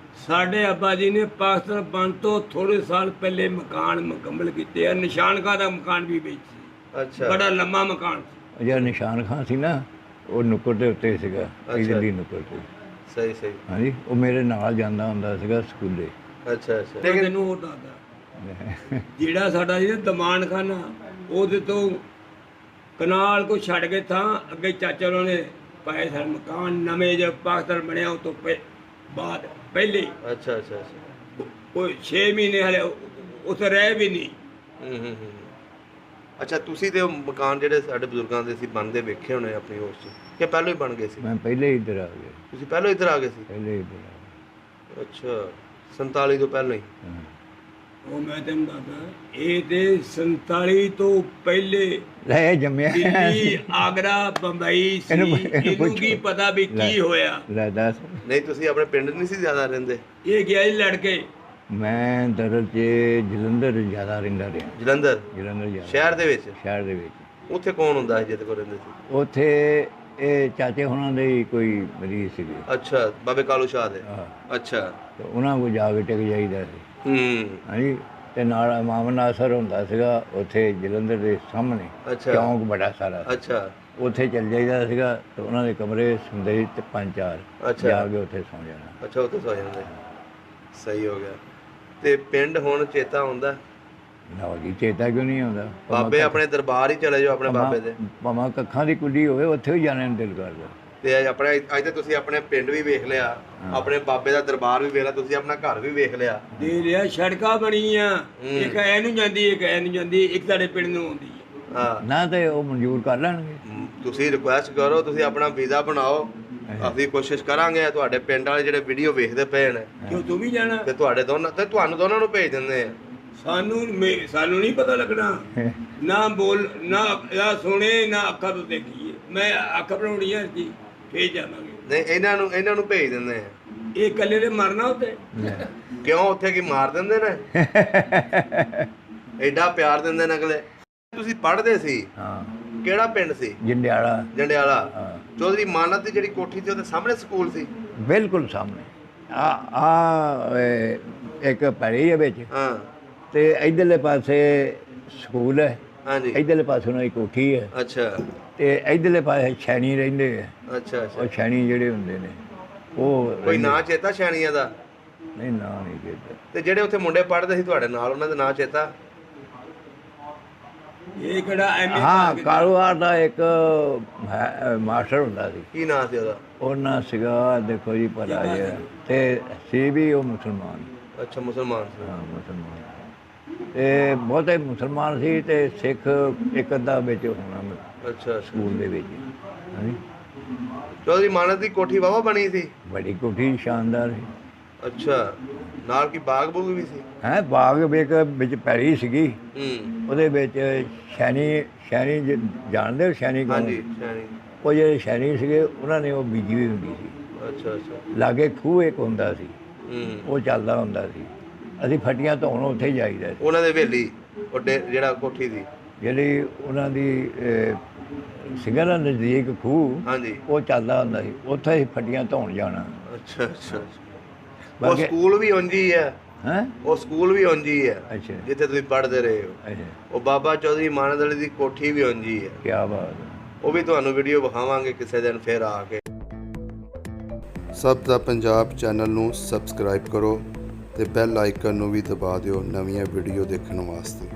ਸਾਡੇ ਅੱਬਾ ਜੀ ਨੇ ਪਾਕਿਸਤਾਨ ਬਣ ਤੋਂ ਥੋੜੇ ਸਾਲ ਪਹਿਲੇ ਮਕਾਨ ਮੁਕੰਮਲ ਕੀਤੇ ਆ। ਨਿਸ਼ਾਨ ਖਾਂ ਦਾ ਮਕਾਨ ਵੀ ਵਿੱਚ ਸੀ। ਅੱਛਾ। ਬੜਾ ਲੰਮਾ ਮਕਾਨ ਸੀ। ਜਿਹੜਾ ਨਿਸ਼ਾਨ ਖਾਂ ਸੀ ਨਾ, ਉਹ ਨੁੱਕਰ ਦੇ ਉੱਤੇ ਸੀਗਾ, ਇਧਰਲੀ ਨੁੱਕਰ ਤੇ। ਸਹੀ ਸਹੀ। ਹਾਂਜੀ, ਉਹ ਮੇਰੇ ਨਾਲ ਜਾਂਦਾ ਹੁੰਦਾ ਸੀਗਾ ਸਕੂਲੇ। ਅੱਛਾ ਅੱਛਾ। ਲੇਕਿਨ ਤੈਨੂੰ ਉਹ ਦੱਸਦਾ ਜਿਹੜਾ ਸਾਡਾ ਸੀ ਦਮਾਨਖਾਨਾ, ਉਹਦੇ ਤੋਂ ਕਨਾਲ ਕੋ ਛੱਡ ਕੇ ਥਾਂ ਅੱਗੇ ਚਾਚਾ ਉਹਨਾਂ ਨੇ ਪਾਏ ਸਨ ਮਕਾਨ ਨਵੇਂ, ਜਦ ਪਾਕਿਸਤਾਨ ਬਣਿਆ ਉਹ ਤੋਂ ਬਾਅਦ ਪਹਿਲੇ। ਅੱਛਾ ਅੱਛਾ ਅੱਛਾ। ਉਹ 6 ਮਹੀਨੇ ਹਲੇ ਉੱਥੇ ਰਹੇ ਵੀ ਨਹੀਂ। ਅੱਛਾ, ਤੁਸੀਂ ਤੇ ਉਹ ਮਕਾਨ ਜਿਹੜੇ ਸਾਡੇ ਬਜ਼ੁਰਗਾਂ ਦੇ ਸੀ ਬਣਦੇ ਵੇਖੇ ਹੋਣੇ ਆਪਣੀ ਹੋਸ਼ 'ਚ, ਕਿ ਪਹਿਲਾਂ ਹੀ ਬਣ ਗਏ ਸੀ? ਮੈਂ ਪਹਿਲੇ ਹੀ ਇੱਧਰ ਆ ਗਿਆ। ਤੁਸੀਂ ਪਹਿਲਾਂ ਇੱਧਰ ਆ ਗਏ ਸੀ? ਪਹਿਲੇ ਹੀ ਇੱਧਰ ਆ ਅੱਛਾ, 47 ਤੋਂ ਪਹਿਲਾਂ ਹੀ? ਗਿਆ। ਉਹ ਮੈਂ ਤੈਨੂੰ ਦੱਸਦਾ, ਇਹ ਤੇ 47 ਤੋਂ ਪਹਿਲੇ ਲੈ ਜੰਮਿਆ ਦਿੱਲੀ, ਆਗਰਾ, ਬੰਬਈ ਸੀ। ਇਹਨੂੰ ਕੀ ਪਤਾ ਵੀ ਕੀ ਹੋਇਆ? ਲੈ ਦੱਸ। ਨਹੀਂ, ਤੁਸੀਂ ਆਪਣੇ ਪਿੰਡ ਨਹੀਂ ਸੀ ਜ਼ਿਆਦਾ ਰਹਿੰਦੇ? ਇਹ ਗਿਆ ਹੀ ਲੜ ਕੇ। ਮੈਂ ਦਰਅਸਲ 'ਚ ਜਲੰਧਰ ਜ਼ਿਆਦਾ ਰਹਿੰਦਾ ਰਿਹਾ। ਜਲੰਧਰ ਜ਼ਿਆਦਾ ਸ਼ਹਿਰ ਦੇ ਵਿੱਚ? ਸ਼ਹਿਰ ਦੇ ਵਿੱਚ। ਉੱਥੇ ਕੌਣ ਹੁੰਦਾ ਸੀ ਜਿਹਦੇ ਕੋਲ ਰਹਿੰਦੇ ਸੀ? ਉੱਥੇ ਇਹ ਚਾਚੇ ਹੁਣਾਂ ਦੇ ਹੀ ਕੋਈ ਮਰੀਜ਼ ਸੀਗੇ। ਅੱਛਾ, ਬਾਬੇ ਕਾਲੂ ਸ਼ਾਹ ਦੇ? ਹਾਂ। ਅੱਛਾ। ਤੇ ਉਹਨਾਂ ਕੋਲ ਜਾ ਕੇ ਟਿਕ ਜਾਈਦਾ ਸੀ। ਹਾਂਜੀ। ਤੇ ਨਾਲ ਇਮਾਮ ਨਾਸਰ ਹੁੰਦਾ ਸੀਗਾ ਉੱਥੇ ਜਲੰਧਰ ਦੇ ਸਾਹਮਣੇ। ਅੱਛਾ। ਚੌਂਕ ਬੜਾ ਸਾਰਾ। ਅੱਛਾ। ਉੱਥੇ ਚੱਲ ਜਾਈਦਾ ਸੀਗਾ ਤੇ ਉਹਨਾਂ ਦੇ ਕਮਰੇ ਹੁੰਦੇ ਸੀ ਤੇ 5-4। ਅੱਛਾ। ਜਾ ਕੇ ਉੱਥੇ ਸੌਂ ਜਾਣਾ। ਅੱਛਾ, ਉੱਥੇ ਸੌ ਜਾਂਦੇ। ਸਹੀ ਹੋ ਗਿਆ। ਤੇ ਪਿੰਡ ਹੁਣ ਚੇਤਾ ਆਉਂਦਾ? ਨਾ ਜੀ, ਚੇਤਾ ਕਿਉਂ ਨਹੀਂ ਆਉਂਦਾ? ਬਾਬੇ ਆਪਣੇ ਦਰਬਾਰ ਹੀ ਚਲੇ ਜਾਓ ਆਪਣੇ ਬਾਬੇ ਦੇ। ਭਾਵੇਂ ਕੱਖਾਂ ਦੀ ਕੁੱਲੀ ਹੋਵੇ, ਉੱਥੇ ਵੀ ਜਾਣੇ ਨੂੰ ਦਿਲ ਕਰਦਾ। ਤੇ ਆਪਣੇ ਅੱਜ ਤੇ ਤੁਸੀਂ ਆਪਣੇ ਪਿੰਡ ਵੀ ਵੇਖ ਲਿਆ, ਆਪਣੇ ਬਾਬੇ ਦਾ ਦਰਬਾਰ ਵੀ ਵੇਖ ਲਿਆ, ਤੁਸੀਂ ਆਪਣਾ ਘਰ ਵੀ ਵੇਖ ਲਿਆ। ਦੇ ਲਿਆ, ਸੜਕਾਂ ਬਣੀਆਂ, ਇੱਕ ਐ ਨੂੰ ਜਾਂਦੀ, ਇੱਕ ਐ ਨੂੰ ਜਾਂਦੀ, ਇੱਕ ਸਾਡੇ ਪਿੰਡ ਨੂੰ ਆਉਂਦੀ ਹੈ। ਹਾਂ। ਨਾ ਤੇ ਉਹ ਮਨਜ਼ੂਰ ਕਰ ਲੈਣਗੇ। ਤੁਸੀਂ ਰਿਕੁਐਸਟ ਕਰੋ, ਤੁਸੀਂ ਆਪਣਾ ਵੀਜ਼ਾ ਬਣਾਓ, ਅਸੀਂ ਕੋਸ਼ਿਸ਼ ਕਰਾਂਗੇ ਤੁਹਾਡੇ ਪਿੰਡ ਵਾਲੇ ਜਿਹੜੇ ਵੀਡੀਓ ਵੇਖਦੇ ਪਏ ਨੇ ਕਿਉਂ ਤੂੰ ਵੀ ਜਾਣਾ ਤੇ ਤੁਹਾਨੂੰ ਦੋਨਾਂ ਨੂੰ ਭੇਜ ਦਿੰਦੇ ਆ। ਸਾਨੂੰ ਨਹੀਂ ਪਤਾ ਲੱਗਣਾ, ਨਾ ਬੋਲ ਨਾ ਸੁਣੇ ਨਾ ਅੱਖਾਂ ਤੋਂ ਦੇਖੀਏ। ਮੈਂ ਅੱਖ ਬਣਾਉਣੀ ਹੈ ਜੀ, ਫੇਰ ਜਾਵਾਂਗੇ। ਨਹੀਂ ਇਹਨਾਂ ਨੂੰ ਭੇਜ ਦਿੰਦੇ ਆ। ਇਹ ਇਕੱਲੇ ਨੇ ਮਰਨਾ ਉੱਤੇ। ਕਿਉਂ ਉੱਥੇ ਕੀ ਮਾਰ ਦਿੰਦੇ ਨੇ? ਐਡਾ ਪਿਆਰ ਦਿੰਦੇ ਨੇ ਅਗਲੇ। ਤੁਸੀਂ ਪੜ੍ਹਦੇ ਸੀ? ਹਾਂ। ਕਿਹੜਾ ਪਿੰਡ ਸੀ? ਜੰਡਿਆਲਾ। ਜੰਡਿਆਲਾ। ਹਾਂ। ਚੌਧਰੀ ਮਾਨਤ ਦੀ ਜਿਹੜੀ ਕੋਠੀ ਸੀ ਉਹਦੇ ਸਾਹਮਣੇ ਸਕੂਲ ਸੀ? ਬਿਲਕੁਲ ਸਾਹਮਣੇ। ਇੱਕ ਪੈੜੀ ਹੈ ਵਿੱਚ, ਹਾਂ। ਤੇ ਇਧਰਲੇ ਪਾਸੇ ਸਕੂਲ ਹੈ, ਹਾਂਜੀ। ਇਧਰਲੇ ਪਾਸੇ ਉਹਨਾਂ ਦੀ ਕੋਠੀ ਹੈ, ਅੱਛਾ ਤੇ ਇਧਰਲੇ ਪਾਸੇ ਛੈਣੀ ਰਹਿੰਦੇ ਆ। ਅੱਛਾ ਅੱਛਾ। ਉਹ ਛੈਣੀ ਜਿਹੜੇ ਹੁੰਦੇ ਨੇ ਉਹ ਕੋਈ ਨਾਂ ਚੇਤਾ ਛੈਣੀਆਂ ਦਾ? ਨਹੀਂ, ਨਾਂ ਨਹੀਂ ਚੇਤਾ। ਤੇ ਜਿਹੜੇ ਉੱਥੇ ਮੁੰਡੇ ਪੜ੍ਹਦੇ ਸੀ ਤੁਹਾਡੇ ਨਾਲ, ਉਹਨਾਂ ਦਾ ਨਾਂ ਚੇਤਾ? ਇਹ ਕਿਹੜਾ ਐਮਏ? ਹਾਂ, ਕਾਰੋਬਾਰ ਦਾ ਇੱਕ ਮਾਸਟਰ ਹੁੰਦਾ ਸੀ। ਕੀ ਨਾਂ ਸੀ ਉਹਦਾ? ਉਹਨਾਂ ਸੀਗਾ, ਦੇਖੋ ਜੀ ਪਤਾ ਹੈ, ਤੇ ਸੀ ਵੀ ਉਹ ਮੁਸਲਮਾਨ। ਅੱਛਾ, ਮੁਸਲਮਾਨ ਸੀ। ਹਾਂ, ਮੁਸਲਮਾਨ। ਤੇ ਬਹੁਤੇ ਮੁਸਲਮਾਨ ਸੀ ਤੇ ਸਿੱਖ ਇੱਕ ਅੱਧਾ ਵਿੱਚ ਹੋਣਾ ਅੱਛਾ। ਸਕੂਲ ਦੇ ਵਿੱਚ। ਹਾਂਜੀ। ਚੌਧਰੀ ਮਾਨਤ ਦੀ ਕੋਠੀ ਵਾਹਵਾ ਬਣੀ ਸੀ? ਬੜੀ ਕੋਠੀ ਸ਼ਾਨਦਾਰ ਸੀ। ਅੱਛਾ। ਨਾਲ ਕੀ ਬਾਗ ਬੂਗ ਵੀ ਸੀ? ਹੈ, ਬਾਗ ਵਿੱਚ ਪੈੜੀ ਸੀਗੀ। ਹੂੰ। ਉਹਦੇ ਵਿੱਚ ਸ਼ੈਣੀ ਜਾਣਦੇ ਹੋ ਸ਼ੈਣੀ ਕੌਣ? ਹਾਂਜੀ, ਛੈਣੀ। ਉਹ ਜਿਹੜੇ ਸ਼ੈਣੀ ਸੀਗੇ ਉਹਨਾਂ ਨੇ ਉਹ ਬੀਜੀ ਹੋਈ ਹੁੰਦੀ ਸੀ। ਅੱਛਾ ਅੱਛਾ। ਲਾਗੇ ਖੂਹ ਇੱਕ ਹੁੰਦਾ ਸੀ, ਹੂੰ। ਉਹ ਚੱਲਦਾ ਹੁੰਦਾ ਸੀ। ਅਸੀਂ ਫੱਟੀਆਂ ਧੋਣ ਉੱਥੇ ਹੀ ਜਾਈਦਾ ਸੀ। ਉਹਨਾਂ ਦੇ ਹਵੇਲੀ ਉਹ ਜਿਹੜਾ ਕੋਠੀ ਦੀ ਜਿਹੜੀ ਉਹਨਾਂ ਦੀ ਸੀਗਾ ਨਾ ਨਜ਼ਦੀਕ ਖੂਹ, ਹਾਂਜੀ, ਉਹ ਚੱਲਦਾ ਹੁੰਦਾ ਸੀ, ਉੱਥੇ ਹੀ ਫੱਟੀਆਂ ਧੋਣ ਜਾਣਾ। ਅੱਛਾ ਅੱਛਾ। ਉਹ ਬਾਕੀ ਸਕੂਲ ਵੀ ਉਂਝ ਹੀ ਹੈ? ਹੈ। ਉਹ ਸਕੂਲ ਵੀ ਉਂਝ ਹੀ ਹੈ ਅੱਛਾ ਜਿੱਥੇ ਤੁਸੀਂ ਪੜ੍ਹਦੇ ਰਹੇ ਹੋ? ਅੱਛਾ, ਉਹ ਬਾਬਾ ਚੌਧਰੀ ਮਾਨਤ ਵਾਲੀ ਦੀ ਕੋਠੀ ਵੀ ਉਂਝ ਹੀ ਹੈ। ਕੀ ਬਾਤ ਹੈ। ਉਹ ਵੀ ਤੁਹਾਨੂੰ ਵੀਡੀਓ ਵਿਖਾਵਾਂਗੇ ਕਿਸੇ ਦਿਨ ਫਿਰ ਆ ਕੇ। ਸਭ ਦਾ ਪੰਜਾਬ ਚੈਨਲ ਨੂੰ ਸਬਸਕ੍ਰਾਈਬ ਕਰੋ ਤੇ ਬੈਲ ਆਈਕਨ ਨੂੰ ਵੀ ਦਬਾ ਦਿਓ ਨਵੀਆਂ ਵੀਡੀਓ ਦੇਖਣ ਵਾਸਤੇ।